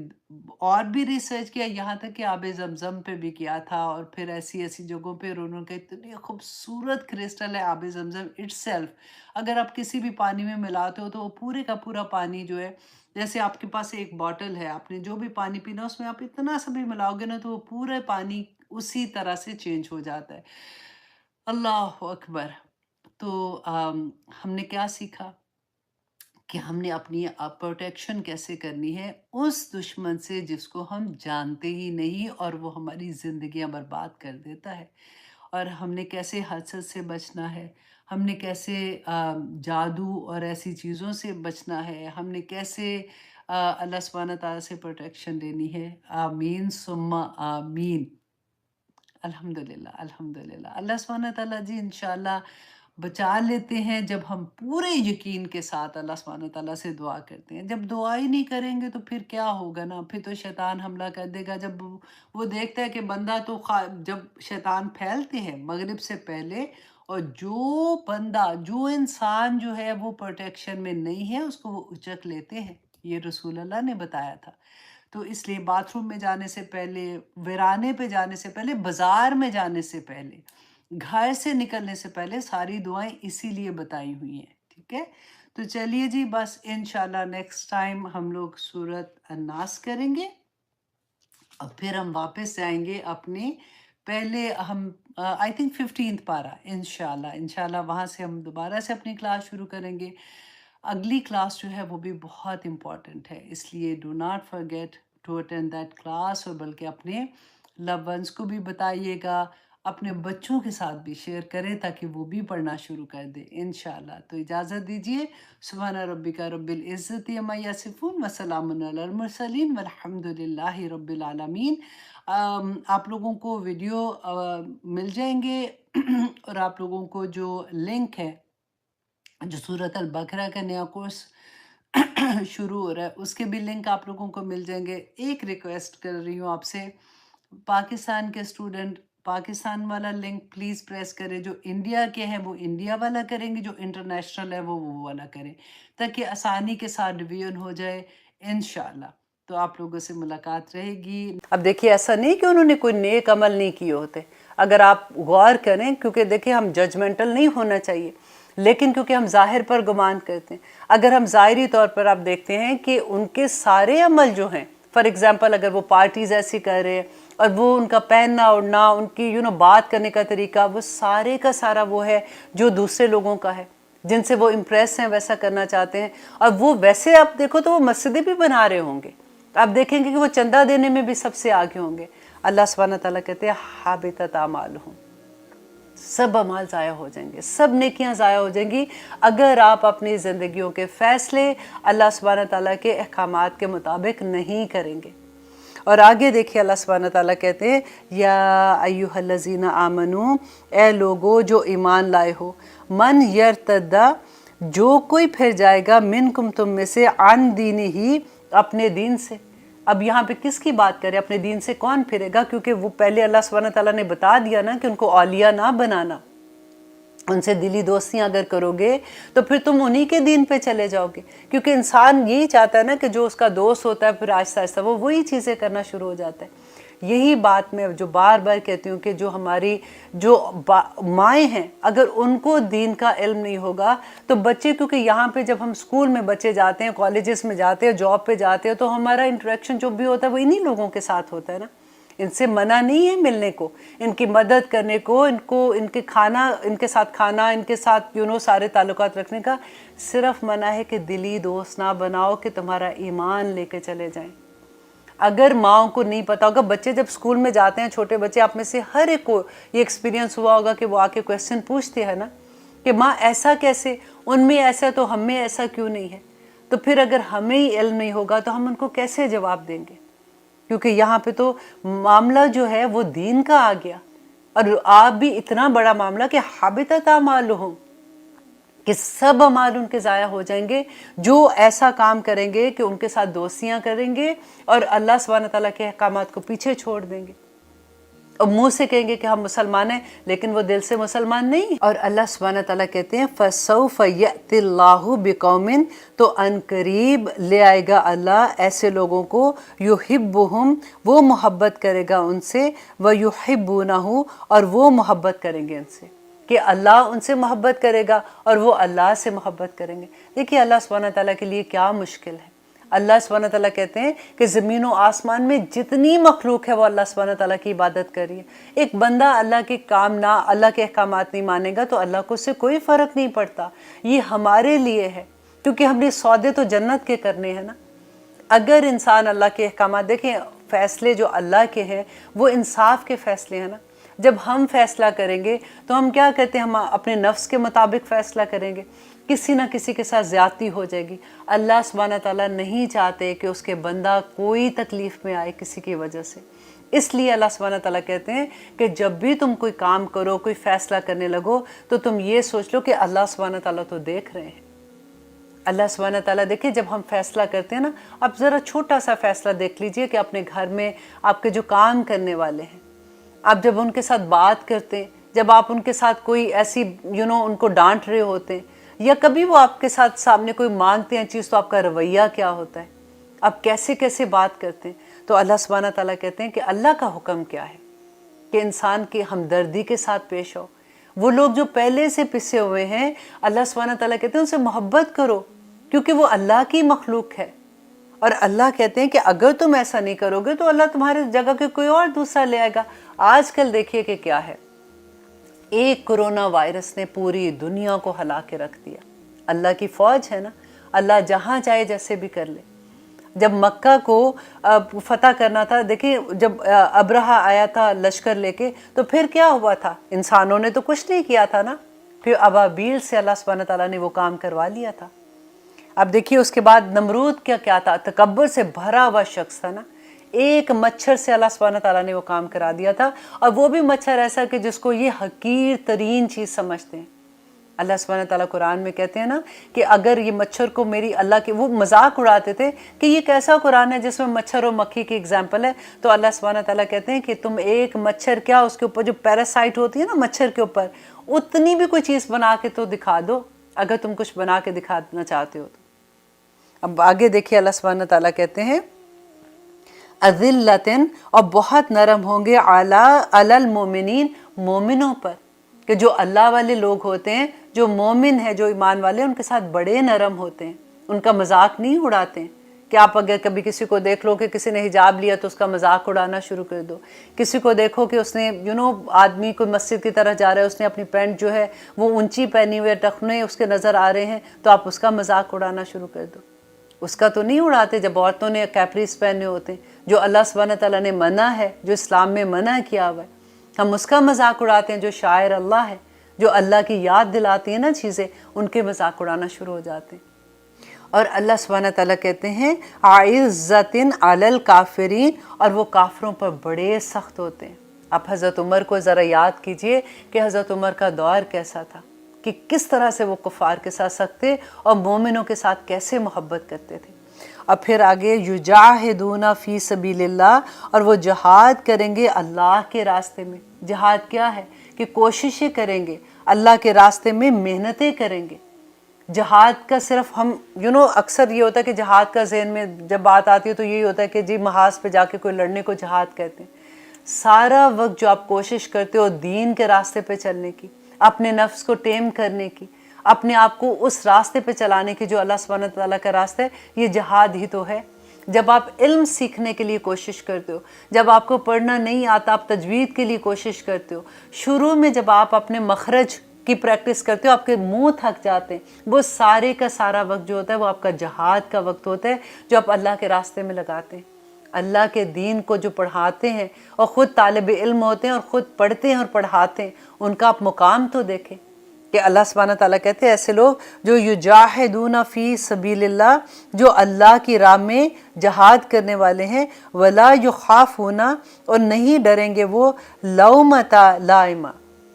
اور بھی ریسرچ کیا، یہاں تک کہ آب زمزم پہ بھی کیا تھا، اور پھر ایسی ایسی جگہوں پہ انہوں نے اتنی خوبصورت کرسٹل ہے آب زمزم اٹ سیلف، اگر آپ کسی بھی پانی میں ملاتے ہو تو وہ پورے کا پورا پانی جو ہے، جیسے آپ کے پاس ایک باٹل ہے، آپ نے جو بھی پانی پینا اس میں آپ اتنا سا بھی ملاؤ گے نا تو وہ پورا پانی اسی طرح سے چینج ہو جاتا ہے۔ اللہ اکبر! تو ہم نے کیا سیکھا کہ ہم نے اپنی پروٹیکشن کیسے کرنی ہے اس دشمن سے جس کو ہم جانتے ہی نہیں اور وہ ہماری زندگیاں برباد کر دیتا ہے، اور ہم نے کیسے حسد سے بچنا ہے، ہم نے کیسے جادو اور ایسی چیزوں سے بچنا ہے، ہم نے کیسے اللہ سبحانہ تعالیٰ سے پروٹیکشن لینی ہے۔ آمین ثم آمین۔ الحمدللہ الحمدللہ، اللہ سبحانہ تعالیٰ جی انشاءاللہ بچا لیتے ہیں جب ہم پورے یقین کے ساتھ اللہ سبحانہ تعالیٰ سے دعا کرتے ہیں. جب دعا ہی نہیں کریں گے تو پھر کیا ہوگا نا، پھر تو شیطان حملہ کر دے گا. جب وہ دیکھتا ہے کہ بندہ تو جب شیطان پھیلتے ہیں مغرب سے پہلے، اور جو بندہ، جو انسان جو ہے وہ پروٹیکشن میں نہیں ہے، اس کو وہ اچک لیتے ہیں. یہ رسول اللہ نے بتایا تھا. تو اس لیے باتھ روم میں جانے سے پہلے، ویرانے پہ جانے سے پہلے، بازار میں جانے سے پہلے، گھر سے نکلنے سے پہلے ساری دعائیں اسی لیے بتائی ہوئی ہیں. ٹھیک ہے، تو چلیے جی، بس انشاءاللہ نیکسٹ ٹائم ہم لوگ سورت الناس کریں گے، اور پھر ہم واپس جائیں گے اپنے پہلے، ہم آئی تھنک 15 پارہ انشاءاللہ وہاں سے ہم دوبارہ سے اپنی کلاس شروع کریں گے. اگلی کلاس جو ہے وہ بھی بہت امپورٹنٹ ہے، اس لیے do not forget to attend that class. اور بلکہ اپنے لو ونس کو بھی بتائیے گا، اپنے بچوں کے ساتھ بھی شیئر کریں تاکہ وہ بھی پڑھنا شروع کر دیں انشاءاللہ. تو اجازت دیجیے. سبحان ربک رب العزت عما یصفون وسلام علی المرسلین والحمد للہ رب العالمین. آپ لوگوں کو ویڈیو مل جائیں گے اور آپ لوگوں کو جو لنک ہے، جو سورۃ البقرہ کا نیا کورس شروع ہو رہا ہے، اس کے بھی لنک آپ لوگوں کو مل جائیں گے. ایک ریکویسٹ کر رہی ہوں آپ سے، پاکستان کے اسٹوڈنٹ پاکستان والا لنک پلیز پریس کریں، جو انڈیا کے ہیں وہ انڈیا والا کریں گے، جو انٹرنیشنل ہے وہ والا کریں، تاکہ آسانی کے ساتھ ریویژن ہو جائے انشاءاللہ. تو آپ لوگوں سے ملاقات رہے گی. اب دیکھیے، ایسا نہیں کہ انہوں نے کوئی نیک عمل نہیں کیے ہوتے. اگر آپ غور کریں، کیونکہ دیکھیں ہم ججمنٹل نہیں ہونا چاہیے، لیکن کیونکہ ہم ظاہر پر گمان کرتے ہیں، اگر ہم ظاہری طور پر آپ دیکھتے ہیں کہ ان کے سارے عمل جو ہیں، فار ایگزامپل اگر وہ پارٹیز ایسی کر رہے ہیں، اور وہ ان کا پہننا اوڑھنا، ان کی بات کرنے کا طریقہ، وہ سارے کا سارا وہ ہے جو دوسرے لوگوں کا ہے، جن سے وہ امپریس ہیں، ویسا کرنا چاہتے ہیں. اور وہ ویسے آپ دیکھو تو وہ مسجدیں بھی بنا رہے ہوں گے، آپ دیکھیں گے کہ وہ چندہ دینے میں بھی سب سے آگے ہوں گے. اللہ سبحانہ تعالیٰ کہتے ہیں حابطت اعمالہم، سب اعمال ضائع ہو جائیں گے، سب نیکیاں ضائع ہو جائیں گی اگر آپ اپنی زندگیوں کے فیصلے اللہ سبحانہ تعالیٰ کے احکامات کے مطابق نہیں کریں گے. اور آگے دیکھیے اللہ سبحانہ تعالیٰ کہتے ہیں یا ایھا الذین آمنو، اے لوگو جو ایمان لائے ہو، من یرتدا، جو کوئی پھر جائے گا، منکم تم میں سے، عن دینہ، اپنے دین سے. اب یہاں پہ کس کی بات کرے؟ اپنے دین سے کون پھرے گا؟ کیونکہ وہ پہلے اللہ سبحانہ تعالیٰ نے بتا دیا نا کہ ان کو اولیاء نہ بنانا، ان سے دلی دوستیاں اگر کرو گے تو پھر تم انہی کے دین پہ چلے جاؤ گے. کیونکہ انسان یہی چاہتا ہے نا کہ جو اس کا دوست ہوتا ہے پھر آہستہ آہستہ وہ وہی چیزیں کرنا شروع ہو جاتا ہے. یہی بات میں جو بار بار کہتی ہوں کہ جو ہماری جو مائیں ہیں، اگر ان کو دین کا علم نہیں ہوگا تو بچے، کیونکہ یہاں پہ جب ہم اسکول میں بچے جاتے ہیں، کالجز میں جاتے ہیں، جاب پہ جاتے ہیں، تو ہمارا انٹریکشن جو بھی ہوتا ہے وہ انہی لوگوں کے ساتھ ہوتا ہے نا. ان سے منع نہیں ہے ملنے کو، ان کی مدد کرنے کو، ان کے کھانا، ان کے ساتھ کھانا، ان کے ساتھ سارے تعلقات رکھنے کا. صرف منع ہے کہ دلی دوست نہ بناؤ کہ تمہارا ایمان لے کے چلے جائیں. اگر ماؤں کو نہیں پتا ہوگا، بچے جب اسکول میں جاتے ہیں، چھوٹے بچے، آپ میں سے ہر ایک کو یہ ایکسپیرینس ہوا ہوگا کہ وہ آ کے کویسچن پوچھتے ہیں نا کہ ماں ایسا کیسے، ان میں ایسا تو ہم میں ایسا کیوں نہیں ہے. تو پھر اگر ہمیں ہی علم نہیں ہوگا تو ہم ان کو کیسے جواب دیں گے؟ کیونکہ یہاں پہ تو معاملہ جو ہے وہ دین کا آ گیا، اور آپ بھی اتنا بڑا معاملہ کہ حابطت اعمالہم، کہ سب اعمال ان کے ضائع ہو جائیں گے جو ایسا کام کریں گے کہ ان کے ساتھ دوستیاں کریں گے اور اللہ سبحانہ تعالیٰ کے احکامات کو پیچھے چھوڑ دیں گے، اور منہ سے کہیں گے کہ ہم مسلمان ہیں لیکن وہ دل سے مسلمان نہیں. اور اللہ سبحانہ تعالیٰ کہتے ہیں فَسَوْفَ يَأْتِ اللَّهُ بِقَوْمٍ، تو ان قریب لے آئے گا اللہ ایسے لوگوں کو، يُحِبُّهُمْ، وہ محبت کرے گا ان سے، وَيُحِبُّونَهُ، اور وہ محبت کریں گے ان سے، کہ اللہ ان سے محبت کرے گا اور وہ اللہ سے محبت کریں گے. دیکھیے اللہ سبحانہ تعالیٰ کے لیے کیا مشکل ہے. اللہ سبحانہ تعالیٰ کہتے ہیں کہ زمین و آسمان میں جتنی مخلوق ہے وہ اللہ سبحانہ تعالیٰ کی عبادت کر رہی ہے. ایک بندہ اللہ کے کام نہ، اللہ کے احکامات نہیں مانے گا تو اللہ کو اس سے کوئی فرق نہیں پڑتا. یہ ہمارے لیے ہے کیونکہ ہم نے سودے تو جنت کے کرنے ہیں نا. اگر انسان اللہ کے احکامات، دیکھیں فیصلے جو اللہ کے ہیں وہ انصاف کے فیصلے ہیں نا. جب ہم فیصلہ کریں گے تو ہم کیا کرتے ہیں؟ ہم اپنے نفس کے مطابق فیصلہ کریں گے. کسی نہ کسی کے ساتھ زیادتی ہو جائے گی۔ اللہ سبحانہ تعالیٰ نہیں چاہتے کہ اس کے بندہ کوئی تکلیف میں آئے کسی کی وجہ سے، اس لیے اللہ سبحانہ تعالیٰ کہتے ہیں کہ جب بھی تم کوئی کام کرو، کوئی فیصلہ کرنے لگو، تو تم یہ سوچ لو کہ اللہ سبحانہ تعالیٰ تو دیکھ رہے ہیں۔ اللہ سبحانہ تعالیٰ دیکھیں، جب ہم فیصلہ کرتے ہیں نا، اب ذرا چھوٹا سا فیصلہ دیکھ لیجئے کہ اپنے گھر میں آپ کے جو کام کرنے والے ہیں، آپ جب ان کے ساتھ بات کرتے ہیں، جب آپ ان کے ساتھ کوئی ایسی ان کو ڈانٹ رہے ہوتے ہیں، یا کبھی وہ آپ کے ساتھ سامنے کوئی مانگتے ہیں چیز، تو آپ کا رویہ کیا ہوتا ہے، آپ کیسے کیسے بات کرتے ہیں۔ تو اللہ سبحانہ تعالیٰ کہتے ہیں کہ اللہ کا حکم کیا ہے کہ انسان کی ہمدردی کے ساتھ پیش ہو۔ وہ لوگ جو پہلے سے پسے ہوئے ہیں، اللہ سبحانہ تعالیٰ کہتے ہیں ان سے محبت کرو، کیونکہ وہ اللہ کی مخلوق ہے۔ اور اللہ کہتے ہیں کہ اگر تم ایسا نہیں کرو گے تو اللہ تمہارے جگہ کے کوئی اور دوسرا لے آئے گا۔ آج کل دیکھیے کہ کیا ہے، ایک کرونا وائرس نے پوری دنیا کو ہلا کے رکھ دیا۔ اللہ کی فوج ہے نا، اللہ جہاں چاہے جیسے بھی کر لے۔ جب مکہ کو فتح کرنا تھا، دیکھیں جب ابرہہ آیا تھا لشکر لے کے، تو پھر کیا ہوا تھا؟ انسانوں نے تو کچھ نہیں کیا تھا نا، پھر ابابیل سے اللہ سبحانہ تعالیٰ نے وہ کام کروا لیا تھا۔ اب دیکھیے اس کے بعد نمرود کیا تھا، تکبر سے بھرا ہوا شخص تھا نا، ایک مچھر سے اللہ سبحانہ تعالیٰ نے وہ کام کرا دیا تھا، اور وہ بھی مچھر ایسا کہ جس کو یہ حقیر ترین چیز سمجھتے ہیں۔ اللہ سبحانہ تعالیٰ قرآن میں کہتے ہیں نا کہ اگر یہ مچھر کو میری اللہ کے، وہ مذاق اڑاتے تھے کہ یہ کیسا قرآن ہے جس میں مچھر اور مکھی کی اگزامپل ہے، تو اللہ سبحانہ تعالیٰ کہتے ہیں کہ تم ایک مچھر کیا، اس کے اوپر جو پیراسائٹ ہوتی ہے نا مچھر کے اوپر، اتنی بھی کوئی چیز بنا کے تو دکھا دو، اگر تم کچھ بنا کے دکھانا چاہتے ہو تو۔ اب آگے دیکھیے اللہ سبحانہ تعالیٰ کہتے ہیں اذلۃ، اور بہت نرم ہوں گے، علی المومنین، مومنوں پر، کہ جو اللہ والے لوگ ہوتے ہیں، جو مومن ہیں، جو ایمان والے، ان کے ساتھ بڑے نرم ہوتے ہیں، ان کا مذاق نہیں اڑاتے ہیں۔ کہ آپ اگر کبھی کسی کو دیکھ لو کہ کسی نے حجاب لیا تو اس کا مذاق اڑانا شروع کر دو، کسی کو دیکھو کہ اس نے آدمی کوئی مسجد کی طرف جا رہا ہے، اس نے اپنی پینٹ جو ہے وہ اونچی پہنی ہوئی ہے، ٹخنے اس کے نظر آ رہے ہیں، تو آپ اس کا مذاق اڑانا شروع کر دو۔ اس کا تو نہیں اڑاتے جب عورتوں نے کیپریز پہنے ہوتے ہیں، جو اللہ سبحانہ تعالیٰ نے منع ہے، جو اسلام میں منع کیا ہوا ہے، ہم اس کا مذاق اڑاتے ہیں۔ جو شاعر اللہ ہے، جو اللہ کی یاد دلاتی ہیں نا چیزیں، ان کے مذاق اڑانا شروع ہو جاتے ہیں۔ اور اللہ سبحانہ تعالیٰ کہتے ہیں عزت علی الکافرین، اور وہ کافروں پر بڑے سخت ہوتے ہیں۔ آپ حضرت عمر کو ذرا یاد کیجئے کہ حضرت عمر کا دور کیسا تھا، کہ کس طرح سے وہ کفار کے ساتھ سخت تھے اور مومنوں کے ساتھ کیسے محبت کرتے تھے۔ اب پھر آگے یجاہدون فی سبیل اللہ، اور وہ جہاد کریں گے اللہ کے راستے میں۔ جہاد کیا ہے؟ کہ کوششیں کریں گے اللہ کے راستے میں، محنتیں کریں گے۔ جہاد کا صرف ہم اکثر یہ ہوتا ہے کہ جہاد کا ذہن میں جب بات آتی ہے تو یہی ہوتا ہے کہ جی محاذ پہ جا کے کوئی لڑنے کو جہاد کہتے ہیں۔ سارا وقت جو آپ کوشش کرتے ہو دین کے راستے پہ چلنے کی، اپنے نفس کو ٹیم کرنے کی، اپنے آپ کو اس راستے پہ چلانے کی جو اللہ سبحانہ تعالیٰ کا راستہ ہے، یہ جہاد ہی تو ہے۔ جب آپ علم سیکھنے کے لیے کوشش کرتے ہو، جب آپ کو پڑھنا نہیں آتا آپ تجوید کے لیے کوشش کرتے ہو، شروع میں جب آپ اپنے مخرج کی پریکٹس کرتے ہو، آپ کے منہ تھک جاتے ہیں، وہ سارے کا سارا وقت جو ہوتا ہے وہ آپ کا جہاد کا وقت ہوتا ہے، جو آپ اللہ کے راستے میں لگاتے ہیں۔ اللہ کے دین کو جو پڑھاتے ہیں اور خود طالب علم ہوتے ہیں اور خود پڑھتے ہیں اور پڑھاتے ہیں، ان کا آپ مقام تو دیکھیں کہ اللہ سبحانہ تعالیٰ کہتے ہیں ایسے لوگ جو یجاہدون فی سبیل اللہ، جو اللہ کی راہ میں جہاد کرنے والے ہیں، ولا یخافون، اور نہیں ڈریں گے وہ لومۃ لائمہ،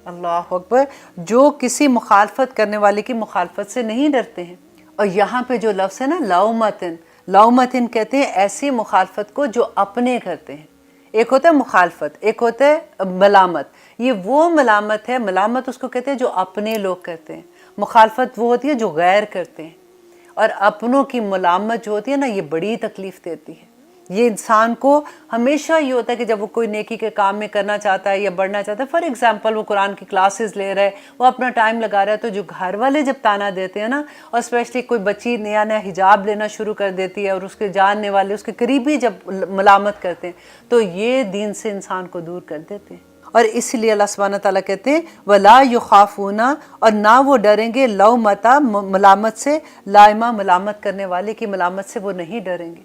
اللہ اکبر، جو کسی مخالفت کرنے والے کی مخالفت سے نہیں ڈرتے ہیں۔ اور یہاں پہ جو لفظ ہے نا لومتن، لومتن کہتے ہیں ایسی مخالفت کو جو اپنے کرتے ہیں۔ ایک ہوتا ہے مخالفت، ایک ہوتا ہے ملامت۔ یہ وہ ملامت ہے، ملامت اس کو کہتے ہیں جو اپنے لوگ کرتے ہیں، مخالفت وہ ہوتی ہے جو غیر کرتے ہیں۔ اور اپنوں کی ملامت جو ہوتی ہے نا، یہ بڑی تکلیف دیتی ہے۔ یہ انسان کو ہمیشہ یہ ہوتا ہے کہ جب وہ کوئی نیکی کے کام میں کرنا چاہتا ہے یا بڑھنا چاہتا ہے، فار ایگزامپل وہ قرآن کی کلاسز لے رہا ہے، وہ اپنا ٹائم لگا رہا ہے، تو جو گھر والے جب تانا دیتے ہیں نا، اور اسپیشلی کوئی بچی نیا نیا حجاب لینا شروع کر دیتی ہے اور اس کے جاننے والے، اس کے قریبی جب ملامت کرتے ہیں، تو یہ دین سے انسان کو دور کر دیتے ہیں۔ اور اسی لیے اللہ سبحانہ تعالیٰ کہتے ہیں وَلَا يُخَافُونَ، اور نہ وہ ڈریں گے لومۃ، ملامت سے، لائمہ، ملامت کرنے والے کی ملامت سے وہ نہیں ڈریں گے۔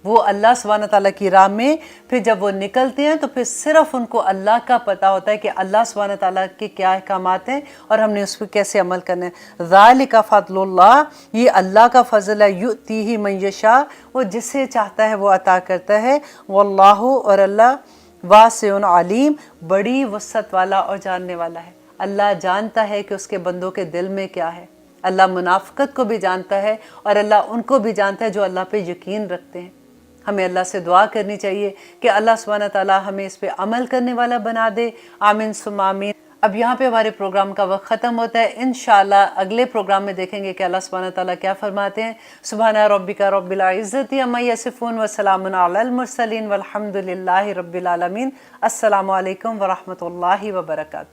وہ اللہ سبحانہ تعالیٰ کی راہ میں پھر جب وہ نکلتے ہیں تو پھر صرف ان کو اللہ کا پتہ ہوتا ہے کہ اللہ سبحانہ تعالیٰ کے کیا احکامات ہیں اور ہم نے اس پہ کیسے عمل کرنا ہے۔ ذالک فضل اللہ، یہ اللہ کا فضل ہے، یؤتیہ من یشاء، وہ جسے چاہتا ہے وہ عطا کرتا ہے، واللہ، اور اللہ، واسع علیم، بڑی وسعت والا اور جاننے والا ہے۔ اللہ جانتا ہے کہ اس کے بندوں کے دل میں کیا ہے۔ اللہ منافقت کو بھی جانتا ہے اور اللہ ان کو بھی جانتا ہے جو اللہ پہ یقین رکھتے ہیں۔ ہمیں اللہ سے دعا کرنی چاہیے کہ اللہ سبحانہ تعالیٰ ہمیں اس پہ عمل کرنے والا بنا دے، آمین ثم آمین۔ اب یہاں پہ ہمارے پروگرام کا وقت ختم ہوتا ہے، انشاءاللہ اگلے پروگرام میں دیکھیں گے کہ اللہ سبحانہ تعالیٰ کیا فرماتے ہیں۔ سبحان ربک رب العزت عما یصفون وسلام علی المرسلین والحمد للہ رب العالمین۔ السلام علیکم ورحمۃ اللہ وبرکاتہ۔